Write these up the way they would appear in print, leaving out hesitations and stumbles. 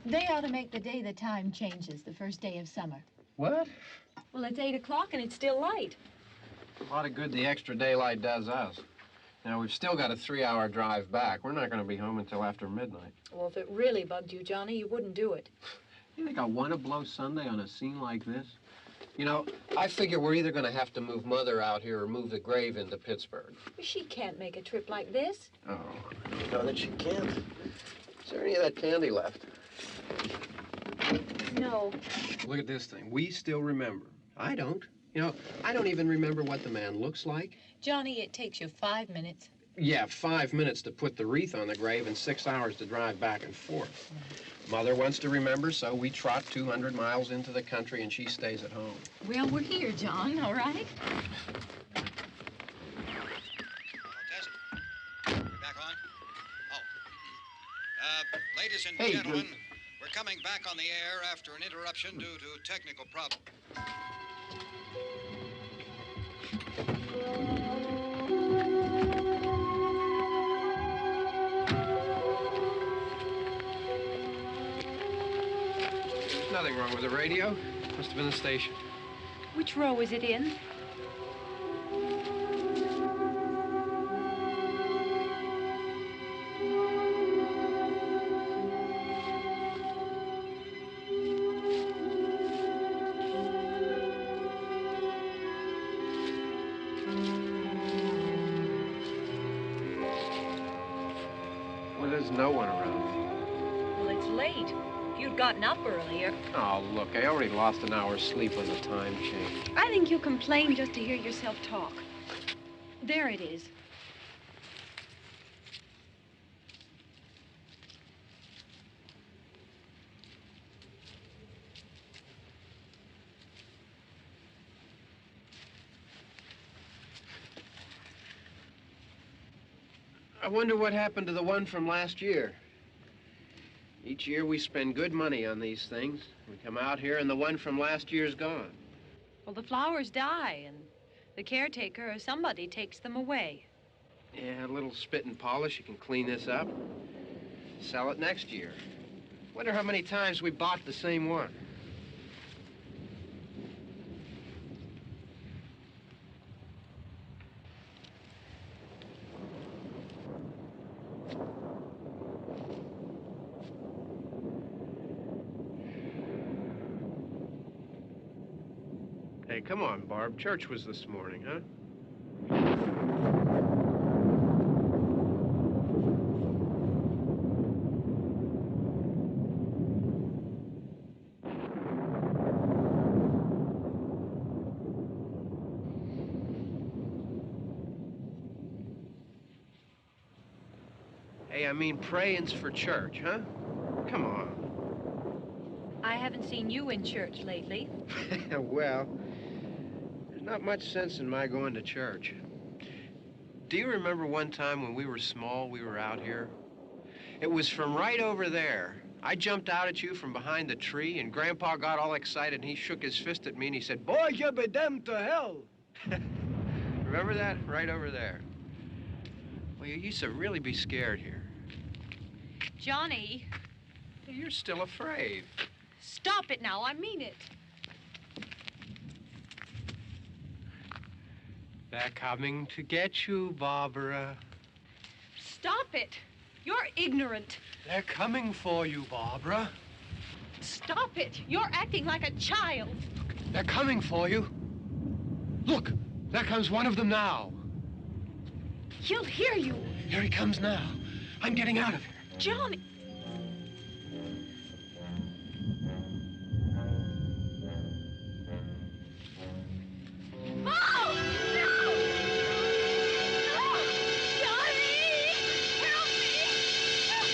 They ought to make the day the time changes, the first day of summer. What? Well, it's 8 o'clock and it's still light. A lot of good the extra daylight does us. Now, we've still got a 3-hour drive back. We're not going to be home until after midnight. Well, if it really bugged you, Johnny, you wouldn't do it. You think I want to blow Sunday on a scene like this? You know, I figure we're either going to have to move Mother out here or move the grave into Pittsburgh. She can't make a trip like this. Oh, I know that she can't. Is there any of that candy left? No. Look at this thing. We still remember. I don't. You know, I don't even remember what the man looks like. Johnny, it takes you 5 minutes. Yeah, 5 minutes to put the wreath on the grave and 6 hours to drive back and forth. Mother wants to remember, so we trot 200 miles into the country and she stays at home. Well, we're here, John, all right? We're back on? Oh. Ladies and gentlemen, we're coming back on the air after an interruption due to technical problems. There's nothing wrong with the radio. Must have been the station. Which row is it in? Well, there's no one around. Well, it's late. If you'd gotten up earlier. Oh, look, I already lost an hour's sleep when the time changed. I think you complain just to hear yourself talk. There it is. I wonder what happened to the one from last year. Each year we spend good money on these things. We come out here and the one from last year's gone. Well, the flowers die, and the caretaker or somebody takes them away. Yeah, a little spit and polish. You can clean this up. Sell it next year. Wonder how many times we bought the same one. Hey, come on, Barb. Church was this morning, huh? Hey, I mean praying's for church, huh? Come on. I haven't seen you in church lately. Well, there's not much sense in my going to church. Do you remember one time when we were small, we were out here? It was from right over there. I jumped out at you from behind the tree, and Grandpa got all excited, and he shook his fist at me, and he said, "Boy, you be damned to hell." Remember that? Right over there. Well, you used to really be scared here. Johnny. You're still afraid. Stop it now. I mean it. They're coming to get you, Barbara. Stop it. You're ignorant. They're coming for you, Barbara. Stop it. You're acting like a child. They're coming for you. Look, there comes one of them now. He'll hear you. Here he comes now. I'm getting out of here. Johnny. Oh! No! No! Johnny! Help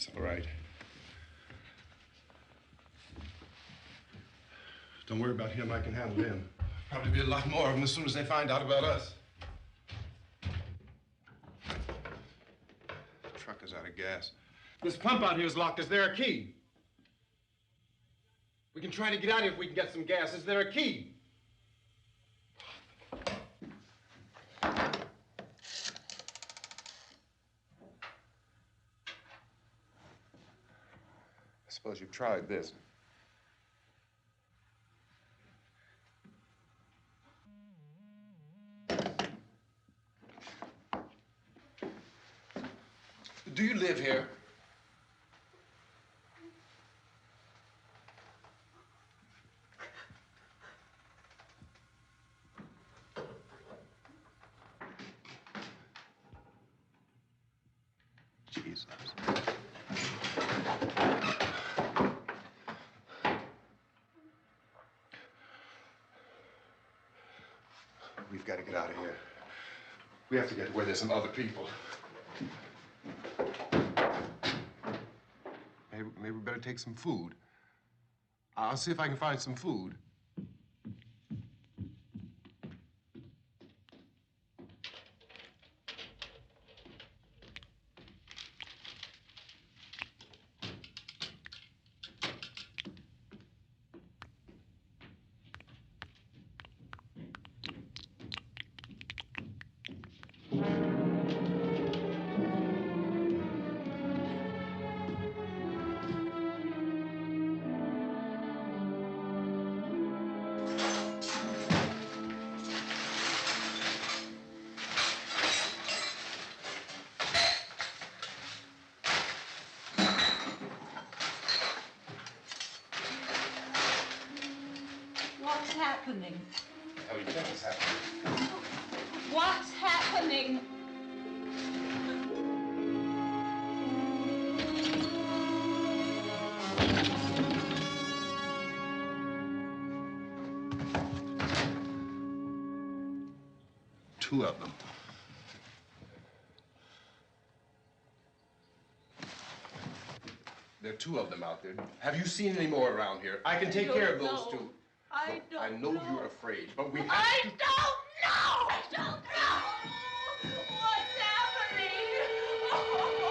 It's all right. Don't worry about him. I can handle him. Probably be a lot more of them as soon as they find out about us. The truck is out of gas. This pump out here is locked. Is there a key? We can try to get out of here if we can get some gas. Is there a key? I suppose you've tried this. Do you live here? Jesus. We've got to get out of here. We have to get where there's some other people. Maybe we better take some food. I'll see if I can find some food. What's happening? What do you think is happening? What's happening? Two of them. There are two of them out there. Have you seen any more around here? I can take care of those two. I Look, I know you're afraid, but we have I to... don't know! I don't know! What's happening? Oh.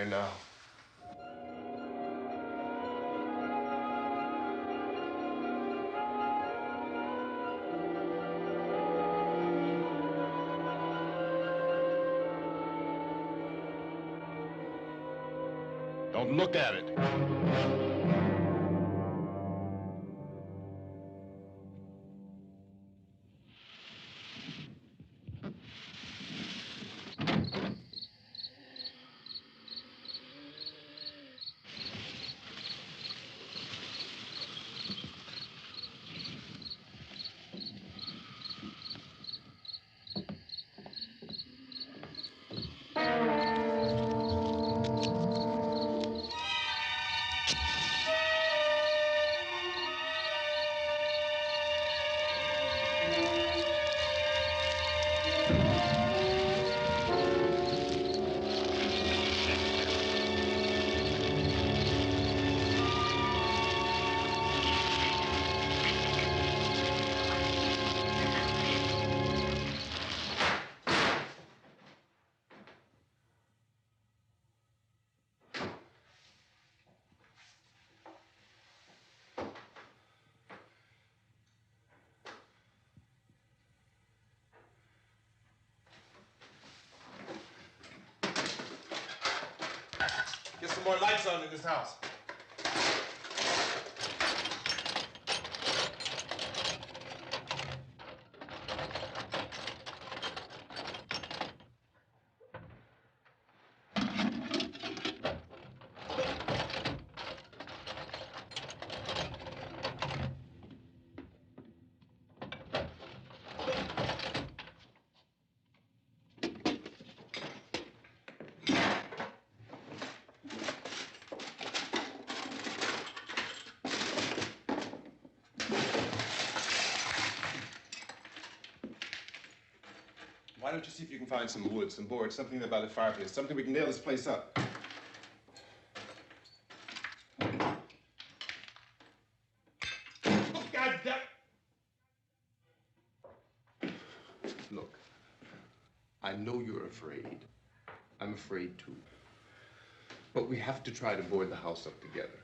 here now. Don't look at it. Get some more lights on in this house. Why don't you see if you can find some wood, some boards, something there by the fireplace, something we can nail this place up. God damn! Look, I know you're afraid. I'm afraid too. But we have to try to board the house up together.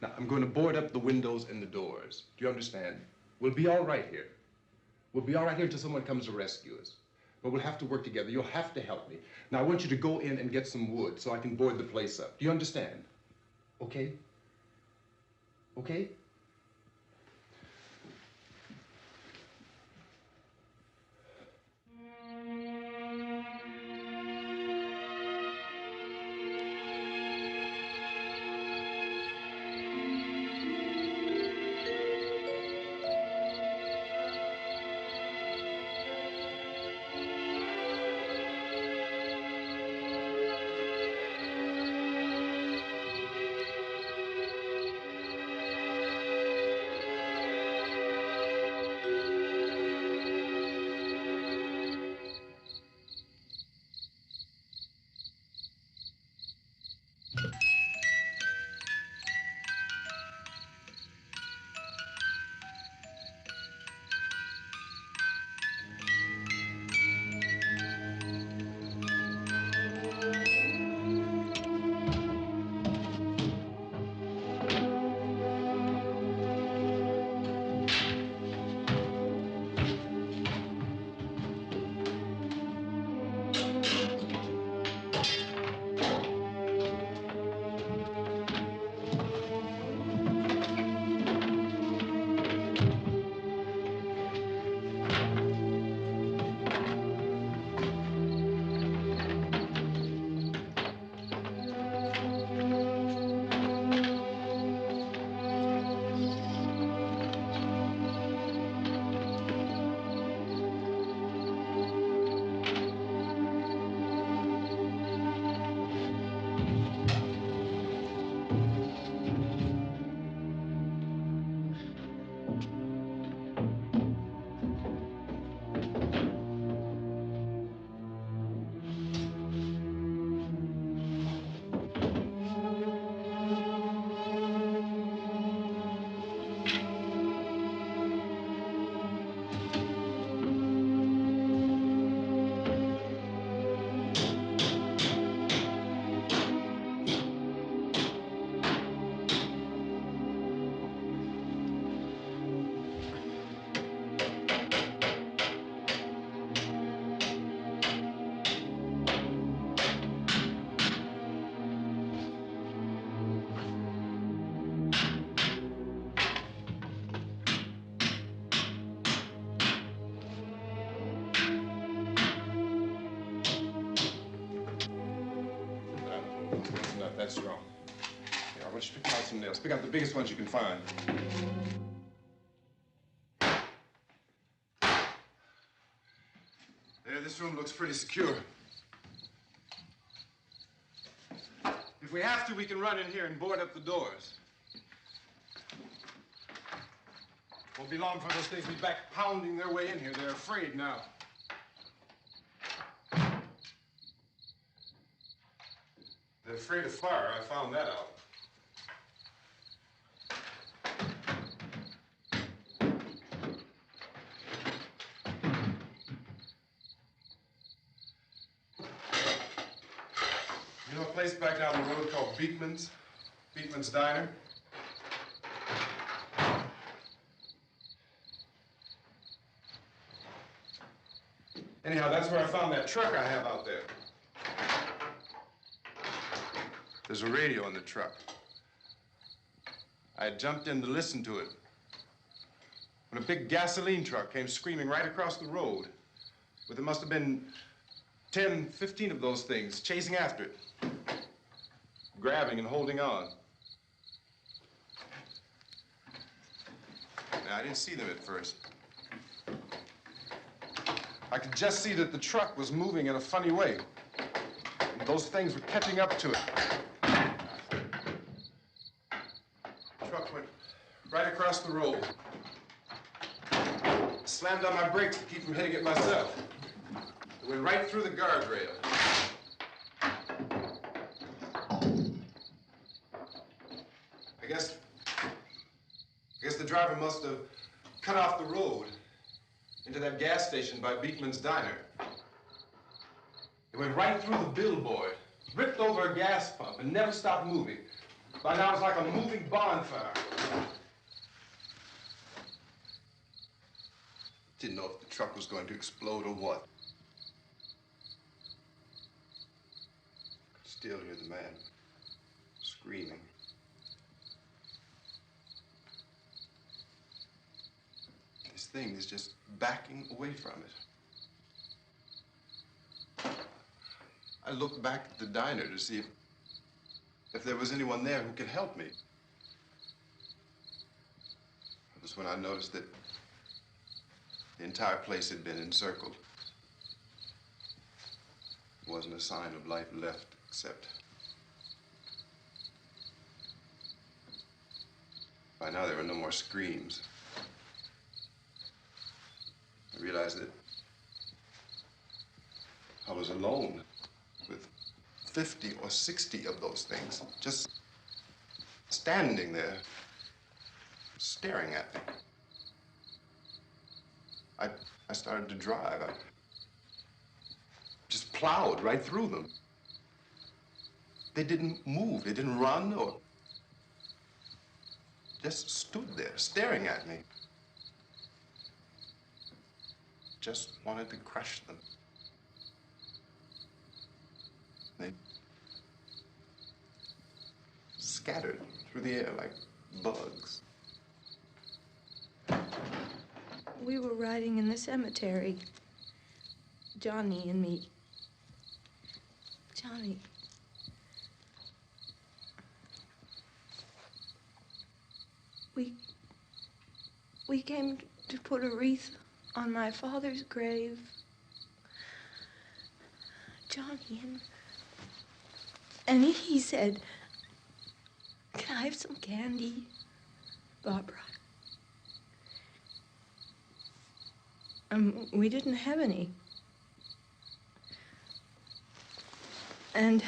Now, I'm going to board up the windows and the doors. Do you understand? We'll be all right here. We'll be all right here until someone comes to rescue us. But we'll have to work together. You'll have to help me. Now, I want you to go in and get some wood so I can board the place up. Do you understand? Okay? Okay? That's wrong. Here, I want you to pick out some nails. Pick out the biggest ones you can find. There, this room looks pretty secure. If we have to, we can run in here and board up the doors. Won't be long before those things be back pounding their way in here. They're afraid now. They're afraid of fire. I found that out. You know a place back down the road called Beekman's? Beekman's Diner? Anyhow, that's where I found that truck I have out there. There's a radio in the truck. I had jumped in to listen to it when a big gasoline truck came screaming right across the road with there must have been 10, 15 of those things chasing after it, grabbing and holding on. Now, I didn't see them at first. I could just see that the truck was moving in a funny way. And those things were catching up to it. The truck went right across the road. Slammed on my brakes to keep from hitting it myself. It went right through the guardrail. I guess the driver must have cut off the road into that gas station by Beekman's Diner. It went right through the billboard, ripped over a gas pump, and never stopped moving. By now, it was like a moving bonfire. Didn't know if the truck was going to explode or what. Could still hear the man screaming. This thing is just backing away from it. I looked back at the diner to see if there was anyone there who could help me. It was when I noticed that the entire place had been encircled. There wasn't a sign of life left except by now there were no more screams. I realized that I was alone with 50 or 60 of those things, just standing there, staring at me. I started to drive. I just plowed right through them. They didn't move, they didn't run or just stood there, staring at me. Just wanted to crush them. They scattered through the air like bugs. We were riding in the cemetery, Johnny and me. Johnny. We came to put a wreath on my father's grave. Johnny, and he said, "Can I have some candy, Barbara?" We didn't have any. And,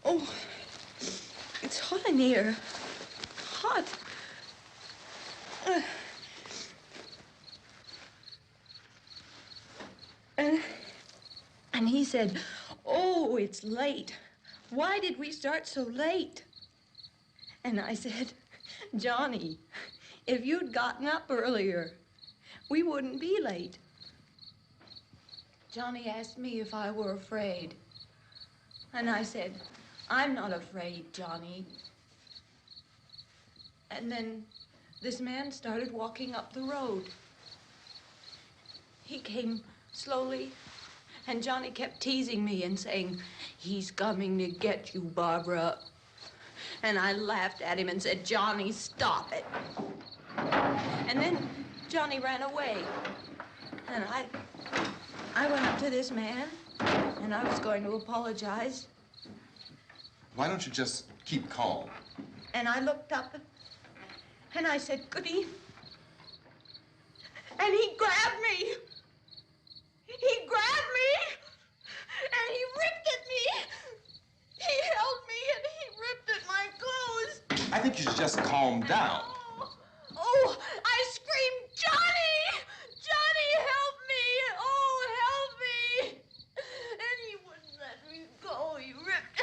oh, it's hot in here. Hot. And he said, "Oh, it's late. Why did we start so late?" And I said, "Johnny, if you'd gotten up earlier, we wouldn't be late." Johnny asked me if I were afraid. And I said, "I'm not afraid, Johnny." And then this man started walking up the road. He came slowly And Johnny kept teasing me and saying, "He's coming to get you, Barbara." And I laughed at him and said, "Johnny, stop it." And then Johnny ran away. And I went up to this man, and I was going to apologize. Why don't you just keep calm? And I looked up, and I said, "Good evening." And he grabbed me. He grabbed me, and he ripped at me. He held me, and he ripped at my clothes. I think you should just calm down. Oh, I screamed, "Johnny! Johnny, help me! Oh, help me!" And he wouldn't let me go. He ripped.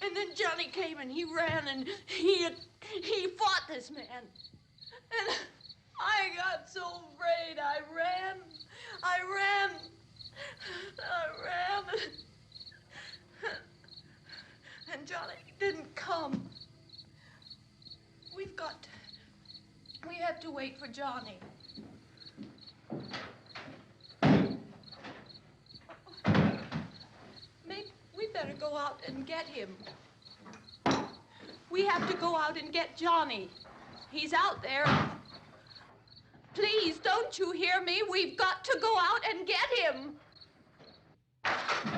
And then Johnny came and he ran and he fought this man. And I got so afraid. I ran. And Johnny didn't come. We have to wait for Johnny. Maybe we better go out and get him. We have to go out and get Johnny. He's out there. Please, don't you hear me? We've got to go out and get him.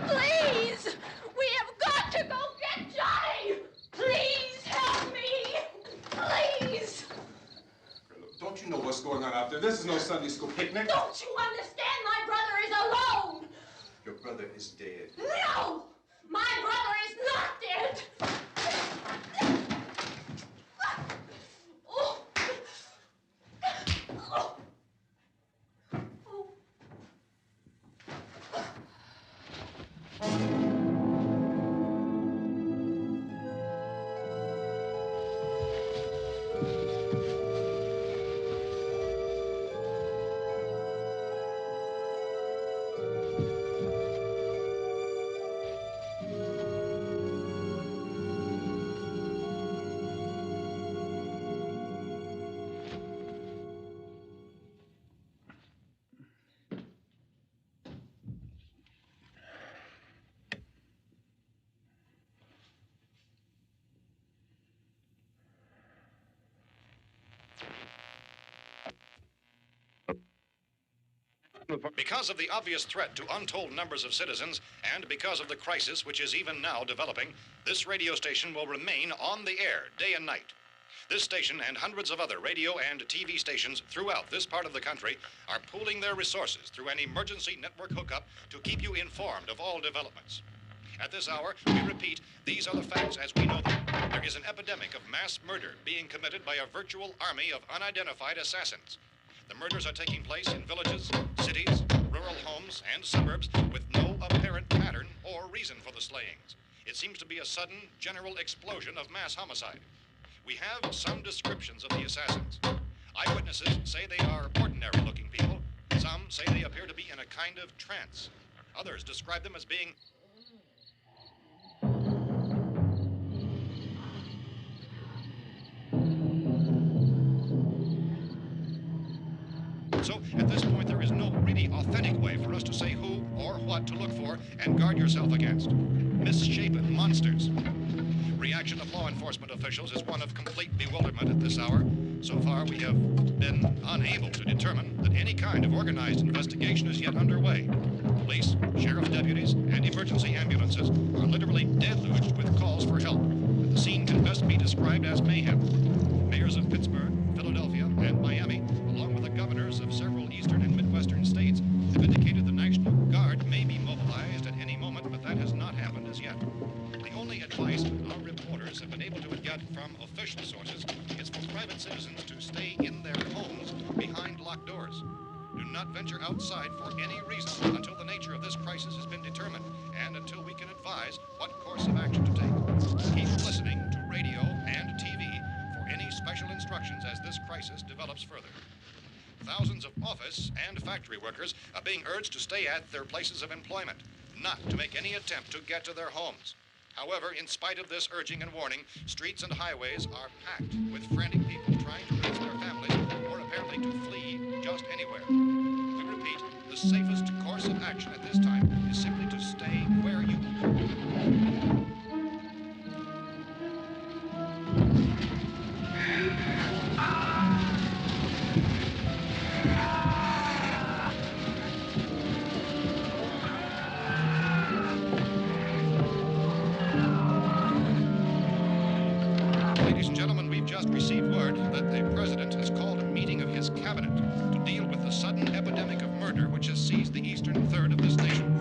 Please! We have got to go get Johnny! Please help me! Please! Look, don't you know what's going on out there? This is no Sunday school picnic. Don't you understand? My brother is alone! Your brother is dead. No! My brother is not dead! Oh. Oh. Because of the obvious threat to untold numbers of citizens, and because of the crisis which is even now developing, this radio station will remain on the air day and night. This station and hundreds of other radio and TV stations throughout this part of the country are pooling their resources through an emergency network hookup to keep you informed of all developments. At this hour, we repeat, these are the facts as we know them. There is an epidemic of mass murder being committed by a virtual army of unidentified assassins. The murders are taking place in villages, cities, rural homes, and suburbs with no apparent pattern or reason for the slayings. It seems to be a sudden, general explosion of mass homicide. We have some descriptions of the assassins. Eyewitnesses say they are ordinary-looking people. Some say they appear to be in a kind of trance. Others describe them as being So, at this point, there is no really authentic way for us to say who or what to look for and guard yourself against. Misshapen monsters. Reaction of law enforcement officials is one of complete bewilderment at this hour. So far, we have been unable to determine that any kind of organized investigation is yet underway. Police, sheriff's deputies, and emergency ambulances are literally deluged with calls for help. And the scene can best be described as mayhem. Mayors of Pittsburgh, Philadelphia, and Miami, along with the governors of several eastern and midwestern states, have indicated the National Guard may be mobilized at any moment, but that has not happened as yet. The only advice our reporters have been able to get from official sources is for private citizens to stay in their homes behind locked doors. Do not venture outside for any reason until the nature of this crisis has been determined and until we can advise what course of action to take. Keep listening to radio and TV for any special instructions as this crisis develops further. Thousands of office and factory workers are being urged to stay at their places of employment, not to make any attempt to get to their homes. However, in spite of this urging and warning, streets and highways are packed with frantic people trying to reach their families or apparently to flee just anywhere. We repeat, the the safest course of action at this time is simply to stay where you Ladies and gentlemen, we've just received word that the President has called a meeting of his cabinet to deal with the sudden epidemic of murder which has seized the eastern third of this nation.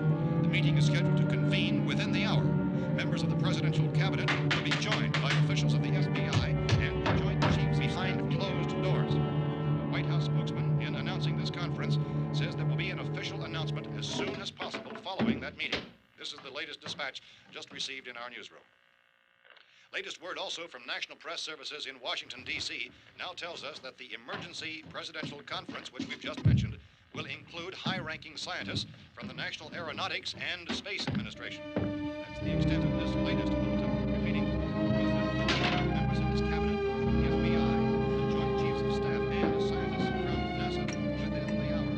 The meeting is scheduled to convene within the hour. Members of the presidential cabinet will be joined by officials of the FBI and the Joint Chiefs behind closed doors. The White House spokesman, in announcing this conference, says there will be an official announcement as soon as possible following that meeting. This is the latest dispatch just received in our newsroom. Latest word also from National Press Services in Washington, D.C. now tells us that the emergency presidential conference, which we've just mentioned, will include high-ranking scientists from the National Aeronautics and Space Administration. That's the extent of this latest bulletin. Repeating, the President, members of his cabinet, the FBI, the Joint Chiefs of Staff, and scientists from NASA within the hour.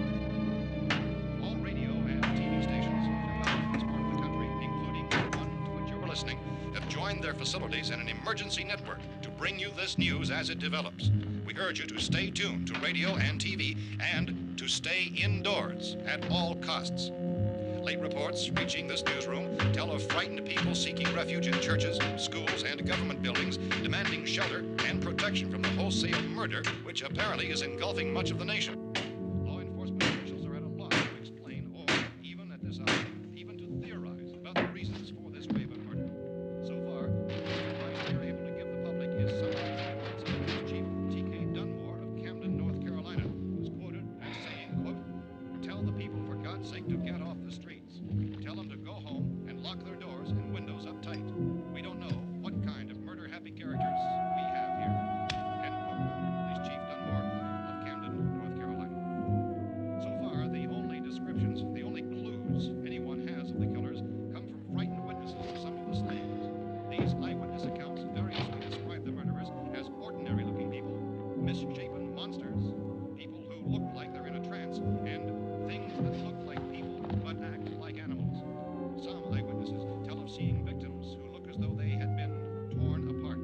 All radio and TV stations throughout this part of the country, including the one to which you're listening, have joined their facilities in an emergency network to bring you this news as it develops. We urge you to stay tuned to radio and TV and to stay indoors at all costs. Late reports reaching this newsroom tell of frightened people seeking refuge in churches, schools, and government buildings, demanding shelter and protection from the wholesale murder which apparently is engulfing much of the nation. Law enforcement officials are at a loss to explain or, even at this hour, even to theorize about the reasons for this wave of murder. So far, the advice they are able to give the public is summarized reports of Police Chief T.K. Dunmore of Camden, North Carolina, who's quoted as saying, quote, "Tell the people for God's sake to get off the streets. Tell them to go home and lock their doors and windows up tight. We don't know what kind of murder-happy characters we have here." End quote. Police Chief Dunmore of Camden, North Carolina. So far, the only descriptions, the only clues anyone has of the killers come from frightened witnesses of some of the slayings. These eyewitness accounts variously describe the murderers as ordinary-looking people, misshapen monsters, people who look like they're in a trance, and things that look like people but act like animals. Some eyewitnesses tell of seeing victims who look as though they had been torn apart.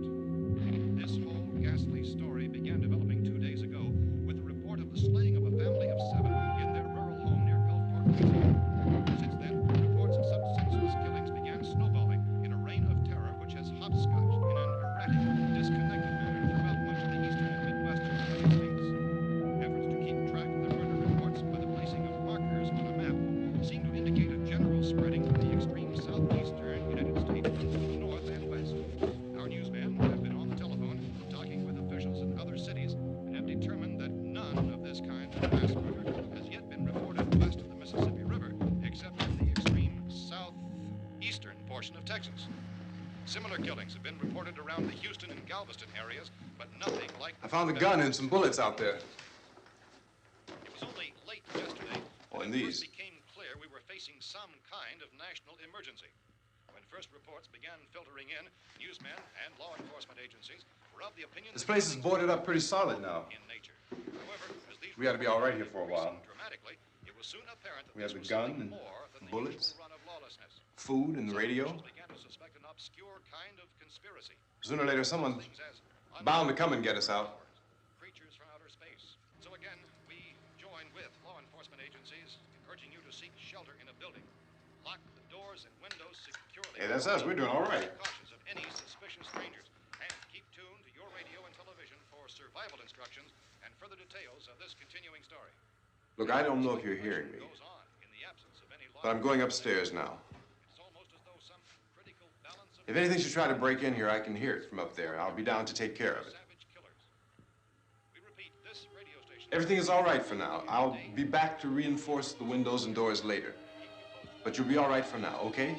This whole ghastly story began developing 2 days ago with the report of the slaying of a family of 7 in their rural home near Gulfport, Louisiana. Since then, reports of such senseless killings began snowballing in a reign of terror which has hopscotched in an erratic, disconnected manner throughout much of the eastern and midwestern United States. Efforts to keep track of the murder reports by the placing of markers on a map seem to indicate a general spreading from the extreme southeastern United States to the north and west. Our newsmen have been on the telephone talking with officials in other cities and have determined that none of this kind of mass murder has yet been reported west of the Mississippi River, except in the extreme southeastern portion of Texas. Similar killings have been reported around the Houston and Galveston areas, but nothing like I found a gun and some bullets out there. It was only late yesterday Oh, that and it these. first became clear we were facing some kind of national emergency. When first reports began filtering in, newsmen and law enforcement agencies were of the opinion This that place is killings boarded were up pretty solid now. in nature. However, as these We ought to be all right here for a reports while. increased dramatically, it was soon apparent that We have this the was gun something and more than the bullets. usual run of lawlessness. Food and the Some radio. officials began to suspect an obscure kind of conspiracy. Sooner or later, someone's Things as bound to come and get us out. creatures from outer space. So again, we join with law enforcement agencies urging you to seek shelter in a building. Lock the doors and windows securely. Hey, that's us. We're doing all right. Be cautious of any suspicious strangers. And keep tuned to your radio and television for survival instructions and further details of this continuing story. Look, I don't know if you're hearing me, Goes on in the absence of any law but I'm going upstairs now. It's almost as though some critical balance of If anything should try to break in here, I can hear it from up there. I'll be down to take care of it. savage killers. We repeat, this radio station. Everything is all right for now. I'll be back to reinforce the windows and doors later. But you'll be all right for now, okay?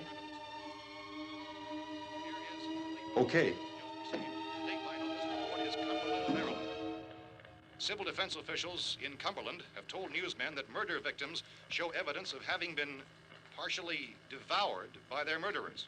Okay. Civil defense officials in Cumberland have told newsmen that murder victims show evidence of having been partially devoured by their murderers.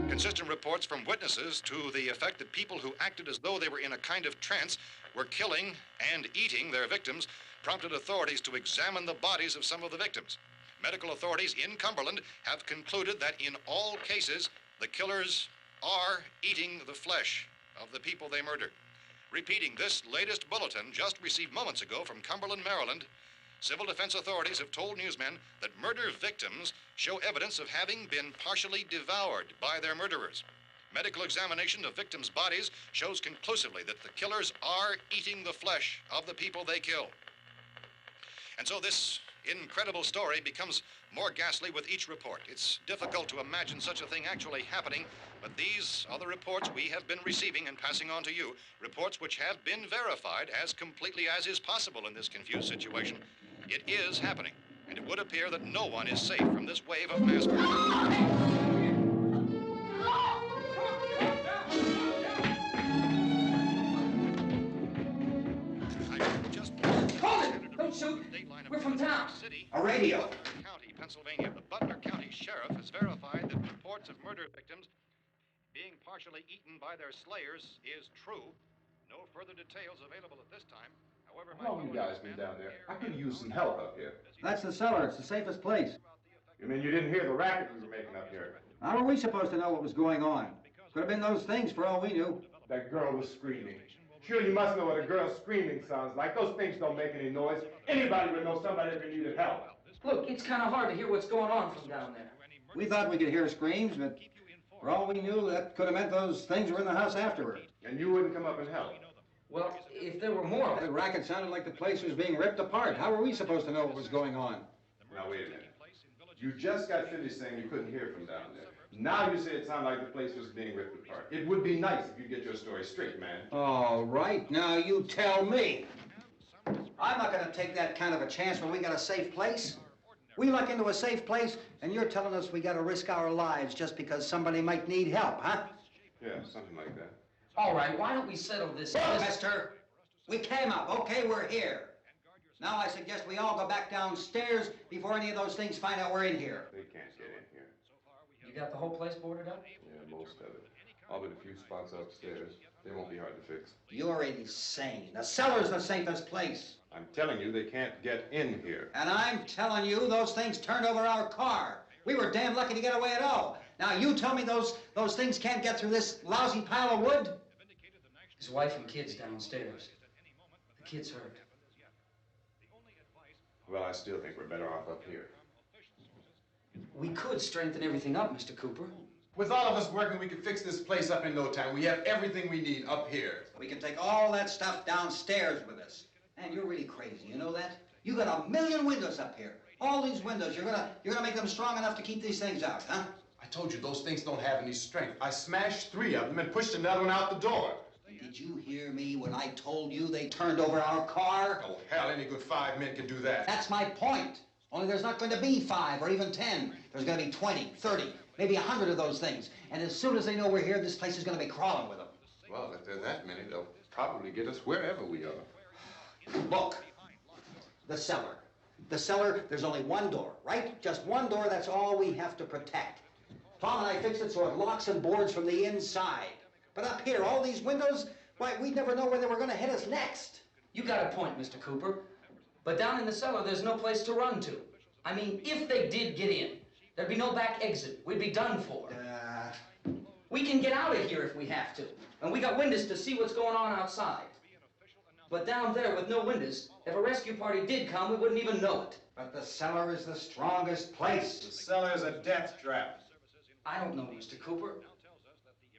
Consistent reports from witnesses to the effect that people who acted as though they were in a kind of trance were killing and eating their victims prompted authorities to examine the bodies of some of the victims. Medical authorities in Cumberland have concluded that in all cases, the killers are eating the flesh of the people they murdered. Repeating this latest bulletin just received moments ago from Cumberland, Maryland, civil defense authorities have told newsmen that murder victims show evidence of having been partially devoured by their murderers. Medical examination of victims' bodies shows conclusively that the killers are eating the flesh of the people they kill. And so this incredible story becomes more ghastly with each report. It's difficult to imagine such a thing actually happening, but these are the reports we have been receiving and passing on to you, reports which have been verified as completely as is possible in this confused situation. It is happening, and it would appear that no one is safe from this wave of mass murder. Don't shoot! We're from town. A radio. County, Pennsylvania. The Butler County Sheriff has verified that reports of murder victims being partially eaten by their slayers is true. No further details available at this time. However, How long you guys been down there? I could use some help up here. That's the cellar. It's the safest place. You mean you didn't hear the racket we were making up here? How were we supposed to know what was going on? Could have been those things for all we knew. That girl was screaming. Sure, you must know what a girl screaming sounds like. Those things don't make any noise. Anybody would know somebody ever needed help. Look, it's kind of hard to hear what's going on from down there. We thought we could hear screams, but for all we knew, that could have meant those things were in the house afterward. And you wouldn't come up and help? Well, if there were more of The them. racket sounded like the place was being ripped apart. How were we supposed to know what was going on? Now, wait a minute. You just got finished saying you couldn't hear from down there. Now you say it sounded like the place was being ripped apart. It would be nice if you get your story straight, man. All right, now you tell me. I'm not going to take that kind of a chance when we got a safe place. We luck into a safe place, and you're telling us we got to risk our lives just because somebody might need help, huh? Yeah, something like that. All right, why don't we settle this? Look, mister, we came up. Okay, we're here. Now I suggest we all go back downstairs before any of those things find out we're in here. They can't get in here. You got the whole place boarded up? Yeah, most of it. All but a few spots upstairs. They won't be hard to fix. You're insane. The cellar's the safest place. I'm telling you, they can't get in here. And I'm telling you, those things turned over our car. We were damn lucky to get away at all. Now you tell me those things can't get through this lousy pile of wood? His wife and kids downstairs. The kid's hurt. Well, I still think we're better off up here. We could strengthen everything up, Mr. Cooper. With all of us working, we could fix this place up in no time. We have everything we need up here. We can take all that stuff downstairs with us. Man, you're really crazy, you know that? You got 1,000,000 windows up here. All these windows, you're gonna make them strong enough to keep these things out, huh? I told you those things don't have any strength. I smashed 3 of them and pushed another one out the door. Did you hear me when I told you they turned over our car? Oh, hell, any good 5 men can do that. That's my point. Only there's not going to be 5 or even 10. There's going to be 20, 30, maybe 100 of those things. And as soon as they know we're here, this place is going to be crawling with them. Well, if there are that many, they'll probably get us wherever we are. Look, the cellar. The cellar, there's only one door, right? Just one door, that's all we have to protect. Tom and I fixed it so it locks and boards from the inside. But up here, all these windows, why, we'd never know where they were going to hit us next. You got a point, Mr. Cooper. But down in the cellar, there's no place to run to. I mean, if they did get in, there'd be no back exit. We'd be done for. We can get out of here if we have to. And we got windows to see what's going on outside. But down there with no windows, if a rescue party did come, we wouldn't even know it. But the cellar is the strongest place. The cellar's a death trap. I don't know, Mr. Cooper.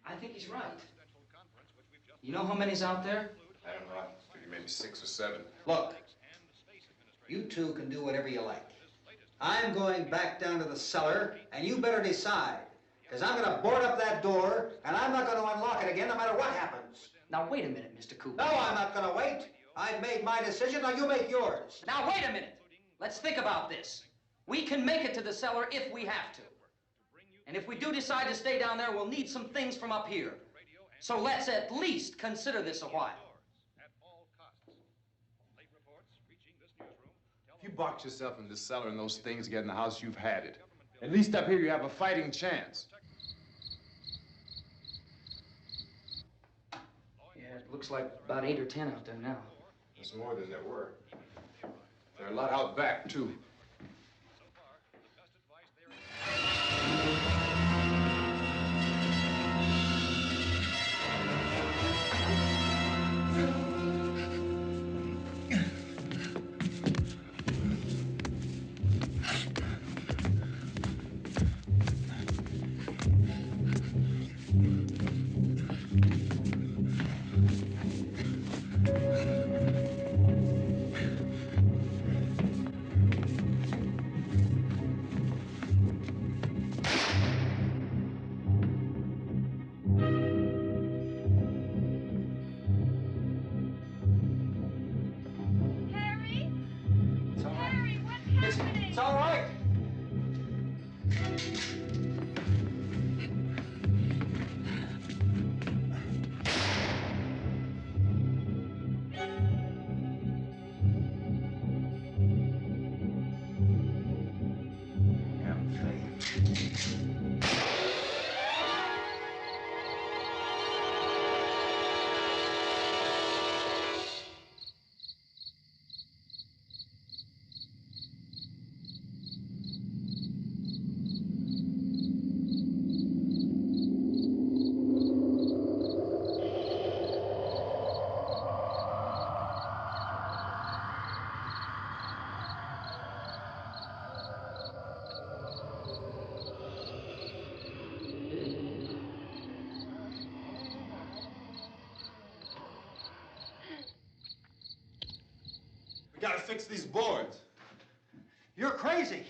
I think he's right. You know how many's out there? I don't know. I figure maybe 6 or 7. Look, you two can do whatever you like. I'm going back down to the cellar, and you better decide. Because I'm going to board up that door, and I'm not going to unlock it again no matter what happens. Now, wait a minute, Mr. Cooper. No, I'm not going to wait. I've made my decision, now you make yours. Now, wait a minute. Let's think about this. We can make it to the cellar if we have to. And if we do decide to stay down there, we'll need some things from up here. So let's at least consider this a while. If you box yourself in the cellar and those things get in the house, you've had it. At least up here you have a fighting chance. Yeah, it looks like about 8 or 10 out there now. There's more than there were. There are a lot out back, too. It's all right. We gotta fix these boards. You're crazy.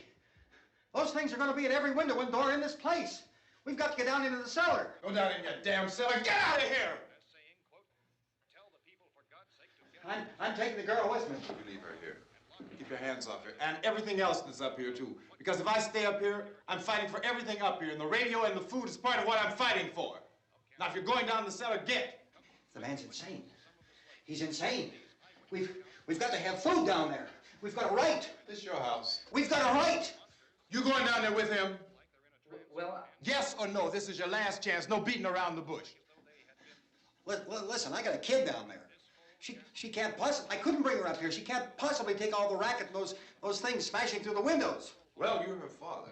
Those things are going to be at every window and door in this place. We've got to get down into the cellar. Go down in your damn cellar. Get out of here! I'm taking the girl with me. You leave her here. Keep your hands off her. And everything else that's up here, too. Because if I stay up here, I'm fighting for everything up here. And the radio and the food is part of what I'm fighting for. Now, if you're going down the cellar, get. The man's insane. He's insane. We've got to have food down there. We've got a right. This is your house. We've got a right. You going down there with him? Well, Yes or no? This is your last chance. No beating around the bush. Listen, I got a kid down there. She can't possibly, I couldn't bring her up here. She can't possibly take all the racket and those things smashing through the windows. Well, you're her father.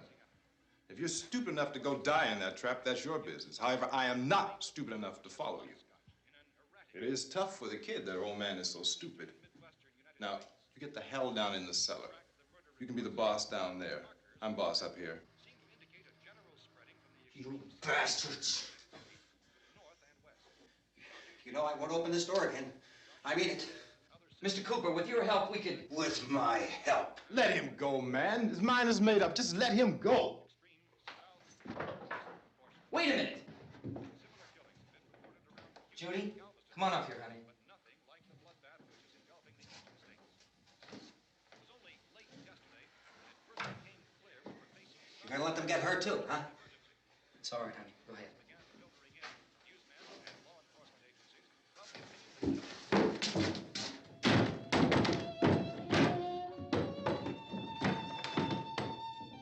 If you're stupid enough to go die in that trap, that's your business. However, I am not stupid enough to follow you. It is tough for the kid that her old man is so stupid. Now, you get the hell down in the cellar. You can be the boss down there. I'm boss up here. You bastards. You know, I won't open this door again. I mean it. Mr. Cooper, with your help, we could... With my help. Let him go, man. His mind is made up. Just let him go. Wait a minute. Judy, come on up here, honey. You're gonna let them get hurt too, huh? It's all right, honey. Go ahead.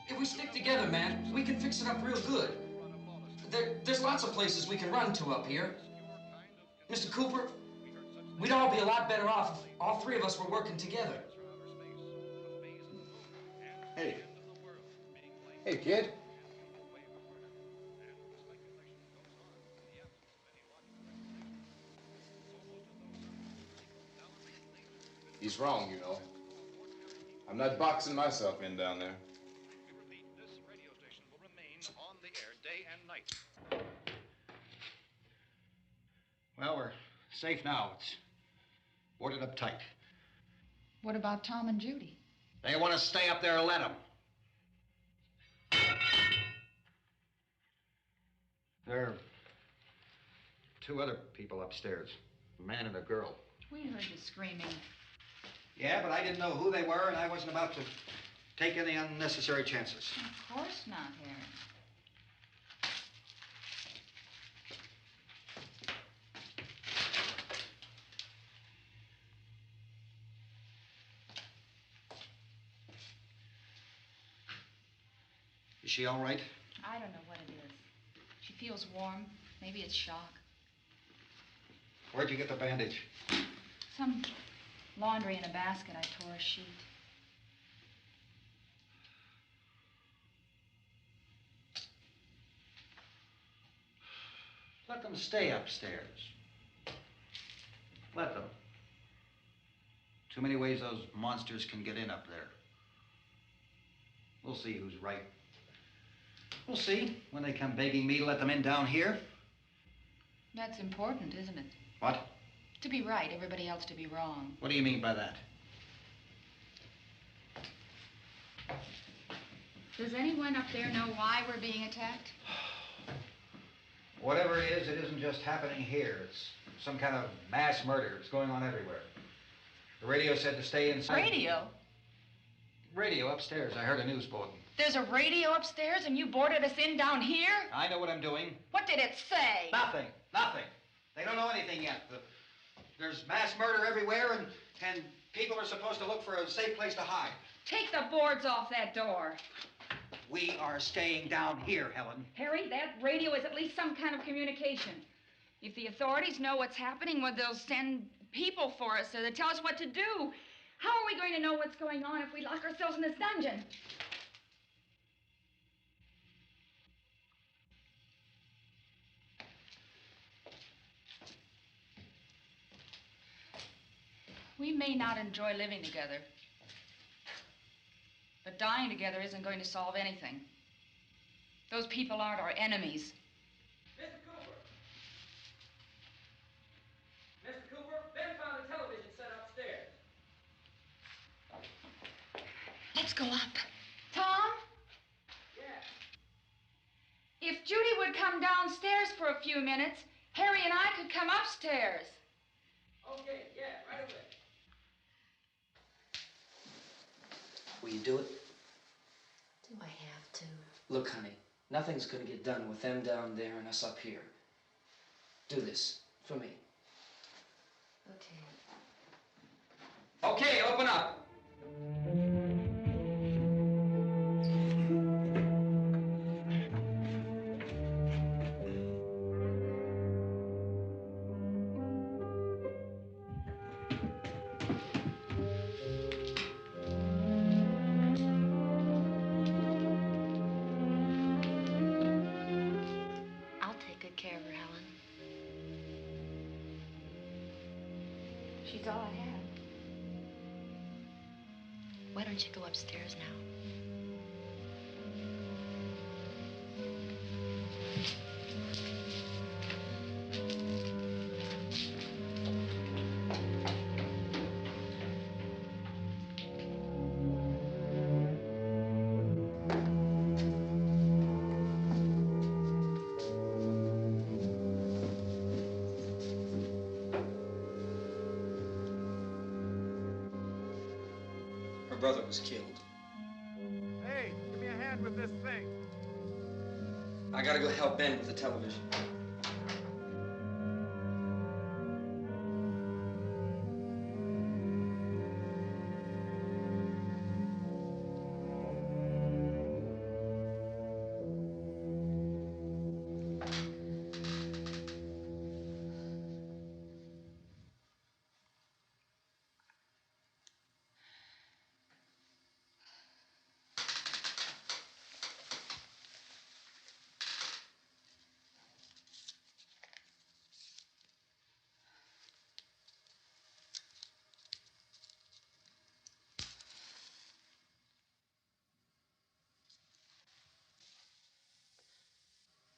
If we stick together, man, we can fix it up real good. There's lots of places we can run to up here. Mr. Cooper, we'd all be a lot better off if all three of us were working together. Hey. Hey, kid. He's wrong, you know. I'm not boxing myself in down there. This radio station will remain on the air day and night. Well, we're safe now. It's boarded up tight. What about Tom and Judy? They want to stay up there, let them. There are two other people upstairs, a man and a girl. We heard the screaming. Yeah, but I didn't know who they were, and I wasn't about to take any unnecessary chances. Of course not, Harry. Is she all right? I don't know what it is. She feels warm. Maybe it's shock. Where'd you get the bandage? Some laundry in a basket. I tore a sheet. Let them stay upstairs. Let them. Too many ways those monsters can get in up there. We'll see who's right. We'll see when they come begging me to let them in down here. That's important, isn't it? What? To be right, everybody else to be wrong. What do you mean by that? Does anyone up there know why we're being attacked? Whatever it isn't just happening here. It's some kind of mass murder. It's going on everywhere. The radio said to stay inside. Radio? Radio upstairs. I heard a news bulletin. There's a radio upstairs and you boarded us in down here? I know what I'm doing. What did it say? Nothing. Nothing. They don't know anything yet. There's mass murder everywhere, and people are supposed to look for a safe place to hide. Take the boards off that door. We are staying down here, Helen. Harry, that radio is at least some kind of communication. If the authorities know what's happening, well, they'll send people for us so they'll tell us what to do. How are we going to know what's going on if we lock ourselves in this dungeon? We may not enjoy living together, but dying together isn't going to solve anything. Those people aren't our enemies. Mr. Cooper! Mr. Cooper, Ben found a television set upstairs. Let's go up. Tom? Yeah. If Judy would come downstairs for a few minutes, Harry and I could come upstairs. Okay, yeah, right away. Will you do it? Do I have to? Look, honey, nothing's gonna get done with them down there and us up here. Do this for me. Okay. Okay, open up. I'll take good care of her, Helen. She's all I have. Why don't you go upstairs now? Her brother was killed. Hey, give me a hand with this thing. I gotta go help Ben with the television.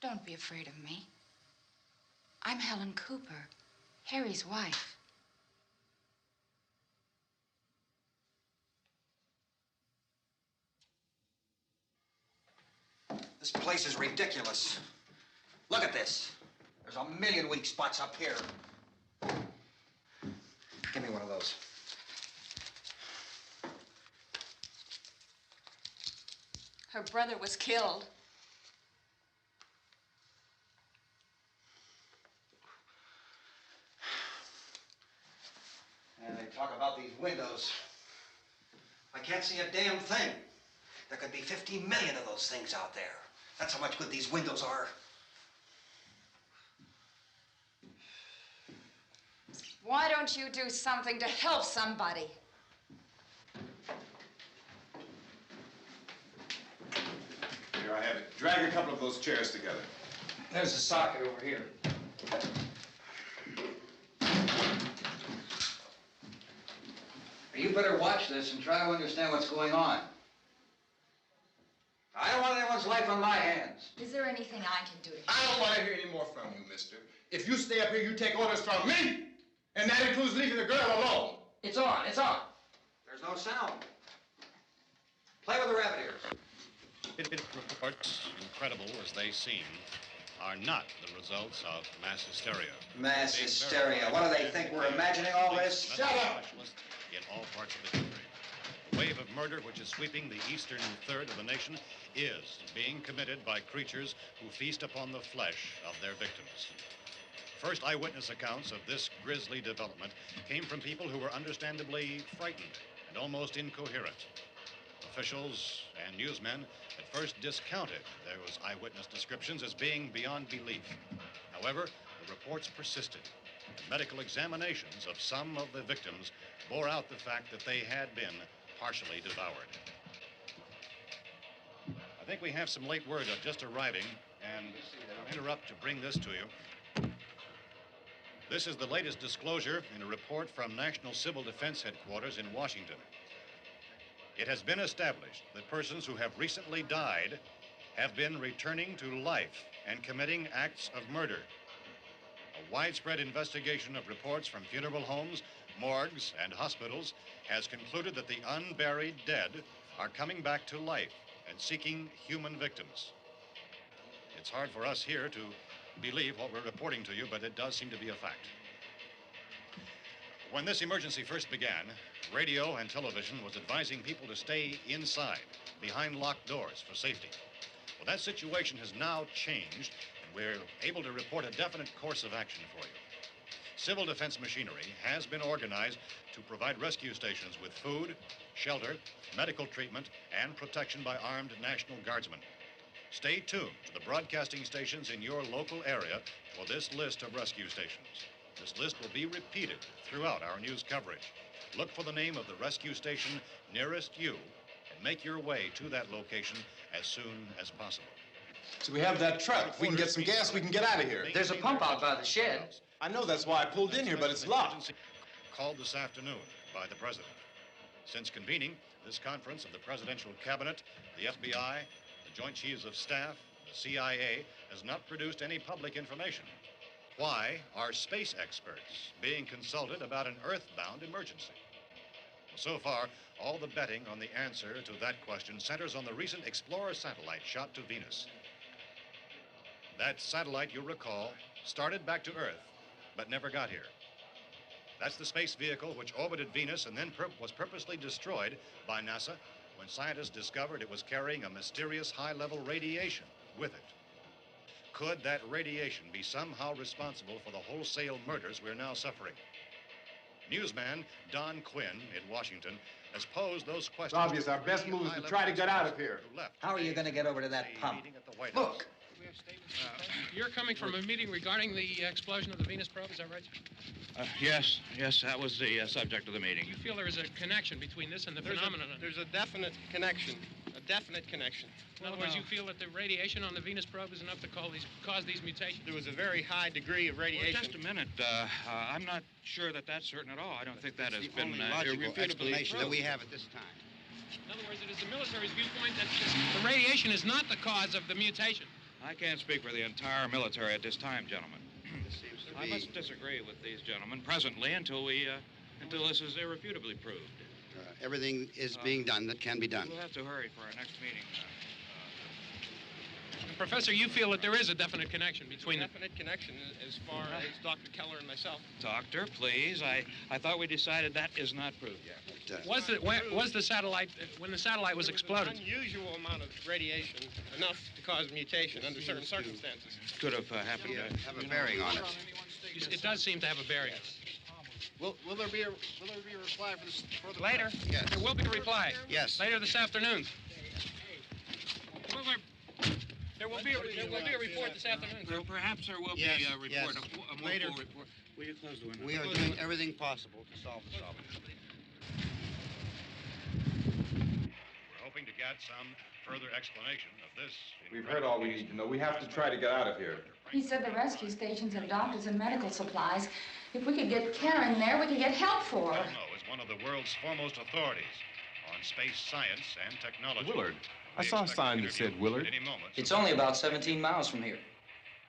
Don't be afraid of me. I'm Helen Cooper, Harry's wife. This place is ridiculous. Look at this. There's a million weak spots up here. Give me one of those. Her brother was killed. And they talk about these windows. I can't see a damn thing. There could be 50 million of those things out there. That's how much good these windows are. Why don't you do something to help somebody? Here, I have it. Drag a couple of those chairs together. There's a socket over here. You better watch this and try to understand what's going on. I don't want anyone's life on my hands. Is there anything I can do to help? I don't want to hear any more from you, mister. If you stay up here, you take orders from me. And that includes leaving the girl alone. It's on, it's on. There's no sound. Play with the rabbit ears. Reports, incredible as they seem, are not the results of mass hysteria. Mass hysteria. What do they think? We're imagining all this? Shut up! In all parts of the country. The wave of murder which is sweeping the eastern third of the nation is being committed by creatures who feast upon the flesh of their victims. First eyewitness accounts of this grisly development came from people who were understandably frightened and almost incoherent. Officials and newsmen at first discounted those eyewitness descriptions as being beyond belief. However, the reports persisted. And medical examinations of some of the victims bore out the fact that they had been partially devoured. I think we have some late word just arriving, and I'll interrupt to bring this to you. This is the latest disclosure in a report from National Civil Defense Headquarters in Washington. It has been established that persons who have recently died have been returning to life and committing acts of murder. A widespread investigation of reports from funeral homes, morgues, and hospitals has concluded that the unburied dead are coming back to life and seeking human victims. It's hard for us here to believe what we're reporting to you, but it does seem to be a fact. When this emergency first began, radio and television was advising people to stay inside, behind locked doors for safety. Well, that situation has now changed, and we're able to report a definite course of action for you. Civil defense machinery has been organized to provide rescue stations with food, shelter, medical treatment, and protection by armed National Guardsmen. Stay tuned to the broadcasting stations in your local area for this list of rescue stations. This list will be repeated throughout our news coverage. Look for the name of the rescue station nearest you and make your way to that location as soon as possible. So we have that truck. If we can get some gas, we can get out of here. There's a pump out by the shed. I know, that's why I pulled in here, but it's locked. Called this afternoon by the president. Since convening this conference of the presidential cabinet, the FBI, the Joint Chiefs of Staff, the CIA has not produced any public information. Why are space experts being consulted about an earthbound emergency? Well, so far, all the betting on the answer to that question centers on the recent Explorer satellite shot to Venus. That satellite, you'll recall, started back to Earth, but never got here. That's the space vehicle which orbited Venus and then was purposely destroyed by NASA when scientists discovered it was carrying a mysterious high-level radiation with it. Could that radiation be somehow responsible for the wholesale murders we're now suffering? Newsman Don Quinn in Washington has posed those questions. It's obvious our best move is to try to get out of here. How are you going to get over to that pump? Look! You're coming from a meeting regarding the explosion of the Venus probe, is that right? Yes, that was the subject of the meeting. You feel there is a connection between this and the phenomenon? There's a definite connection. In other words, you feel that the radiation on the Venus probe is enough to cause these mutations? There was a very high degree of radiation. Well, just a minute. I'm not sure that that's certain at all. I don't think that has been logical irrefutably explanation that proved. we have at this time. In other words, it is the military's viewpoint that the radiation is not the cause of the mutation. I can't speak for the entire military at this time, gentlemen. I must disagree with these gentlemen presently until this is irrefutably proved. Everything is being done that can be done. We'll have to hurry for our next meeting. Professor, you feel that there is a definite connection between the... Definite connection as far as Dr. Keller and myself. Doctor, please. I thought we decided that is not proved yet. Was the satellite, when the satellite was exploded? An unusual amount of radiation, enough to cause mutation under certain circumstances. Could have happened. Have a bearing on it. It does seem to have a bearing. Will there be a reply for the Later? Yes. There will be a reply. Yes. Later this afternoon. There will be a report this afternoon. Well, perhaps there will be a report, yes. a more Later. full report. Will you close the window? We are doing everything possible to solve the problem. We're hoping to get some further explanation of this. We've heard all we need to know. We have to try to get out of here. He said the rescue stations have doctors and medical supplies. If we could get care in there, we could get help for her. Romero is one of the world's foremost authorities on space science and technology. Willard. I saw a sign that said Willard. It's only about 17 miles from here.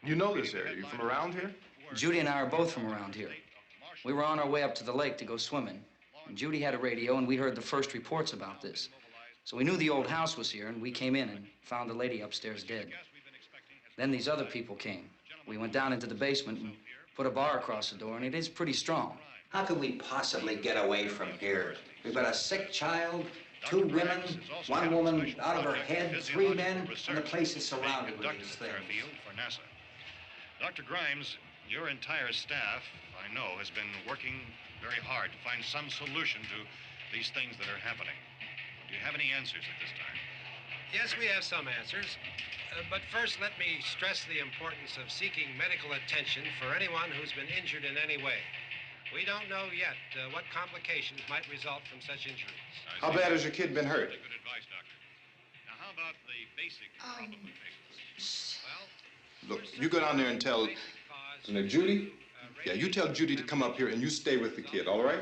You know this area. You from around here? Judy and I are both from around here. We were on our way up to the lake to go swimming. And Judy had a radio, and we heard the first reports about this. So we knew the old house was here, and we came in and found the lady upstairs dead. Then these other people came. We went down into the basement and put a bar across the door, and it is pretty strong. How could we possibly get away from here? We've got a sick child, 2 women, 1 woman out of her head, 3 men, and the place is surrounded with these things. For NASA. Dr. Grimes, your entire staff, I know, has been working very hard to find some solution to these things that are happening. Do you have any answers at this time? Yes, we have some answers. But first, let me stress the importance of seeking medical attention for anyone who's been injured in any way. We don't know yet what complications might result from such injuries. How bad has your kid been hurt? Good advice, Doctor. Now, how about the basic problem with patients? Well, Look, you go down there and tell... Isn't it Judy? Yeah, you tell Judy to come up here and you stay with the kid, all right?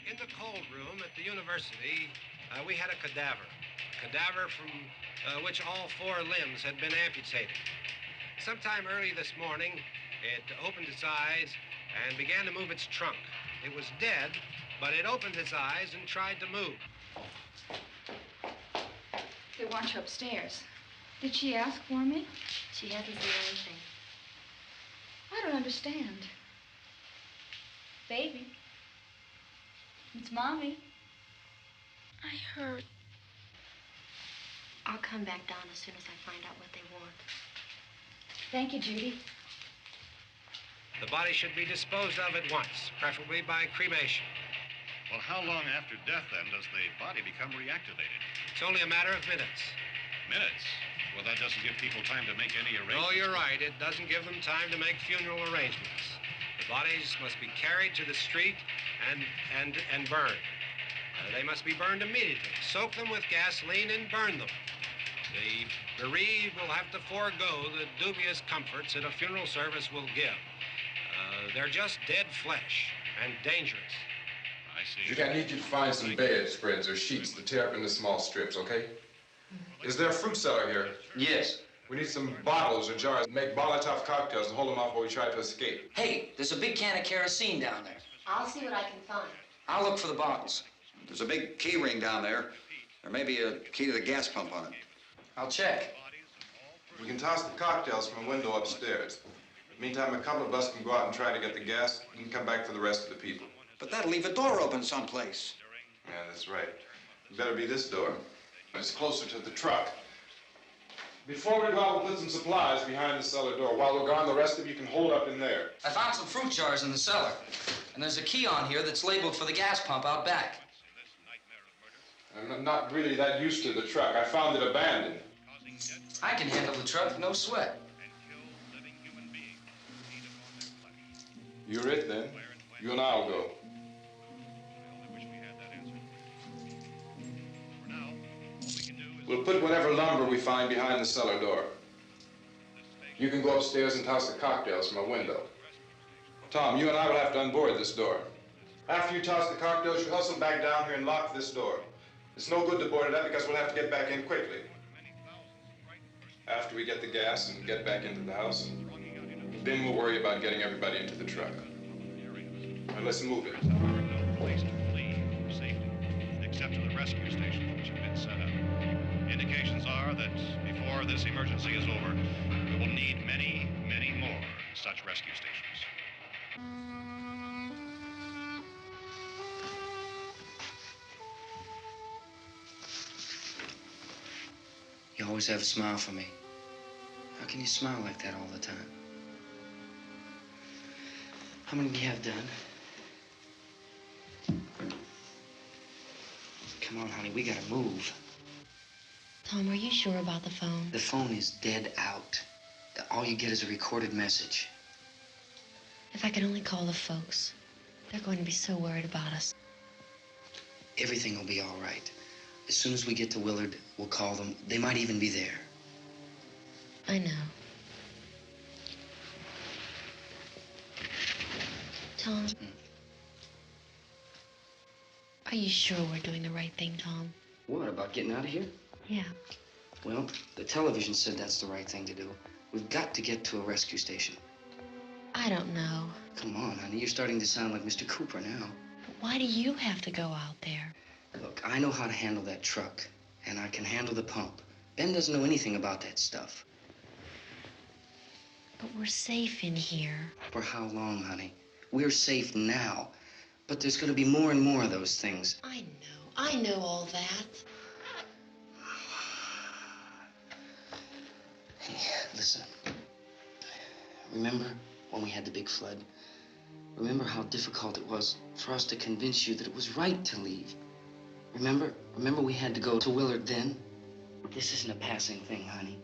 In the cold room at the university, we had a cadaver from which all 4 limbs had been amputated. Sometime early this morning, it opened its eyes and began to move its trunk. It was dead, but it opened its eyes and tried to move. They want you upstairs. Did she ask for me? She hasn't said anything. I don't understand. Baby. It's Mommy. I heard. I'll come back down as soon as I find out what they want. Thank you, Judy. The body should be disposed of at once, preferably by cremation. Well, how long after death, then, does the body become reactivated? It's only a matter of minutes. Minutes? Well, that doesn't give people time to make any arrangements. No, you're right. It doesn't give them time to make funeral arrangements. The bodies must be carried to the street and burned. They must be burned immediately. Soak them with gasoline and burn them. The bereaved will have to forego the dubious comforts that a funeral service will give. They're just dead flesh and dangerous. I see. Judy, I need you to find some bedspreads or sheets to tear up into small strips, okay? Is there a fruit cellar here? Yes. We need some bottles or jars to make Molotov cocktails and hold them off while we try to escape. Hey, there's a big can of kerosene down there. I'll see what I can find. I'll look for the bottles. There's a big key ring down there. There may be a key to the gas pump on it. I'll check. We can toss the cocktails from a window upstairs. Meantime, a couple of us can go out and try to get the gas and come back for the rest of the people. But that'll leave a door open someplace. Yeah, that's right. It better be this door. It's closer to the truck. Before we go out, we'll put some supplies behind the cellar door. While we're gone, the rest of you can hold up in there. I found some fruit jars in the cellar. And there's a key on here that's labeled for the gas pump out back. I'm not really that used to the truck. I found it abandoned. I can handle the truck, no sweat. You're it, then. You and I'll go. We'll put whatever lumber we find behind the cellar door. You can go upstairs and toss the cocktails from a window. Tom, you and I will have to unboard this door. After you toss the cocktails, you hustle back down here and lock this door. It's no good to board it up because we'll have to get back in quickly. After we get the gas and get back into the house, then we'll worry about getting everybody into the truck. Now let's move it. Place to flee for safety, except to the rescue stations which have been set up. Indications are that before this emergency is over, we will need many, many more such rescue stations. You always have a smile for me. How can you smile like that all the time? How many do you have done? Come on, honey, we gotta move. Tom, are you sure about the phone? The phone is dead out. All you get is a recorded message. If I could only call the folks. They're going to be so worried about us. Everything will be all right. As soon as we get to Willard, we'll call them. They might even be there. I know. Tom, are you sure we're doing the right thing, Tom? What, about getting out of here? Yeah. Well, the television said that's the right thing to do. We've got to get to a rescue station. I don't know. Come on, honey, you're starting to sound like Mr. Cooper now. But why do you have to go out there? Look, I know how to handle that truck, and I can handle the pump. Ben doesn't know anything about that stuff. But we're safe in here. For how long, honey? We're safe now, but there's going to be more and more of those things. I know all that. Hey, listen. Remember when we had the big flood? Remember how difficult it was for us to convince you that it was right to leave? Remember we had to go to Willard then? This isn't a passing thing, honey.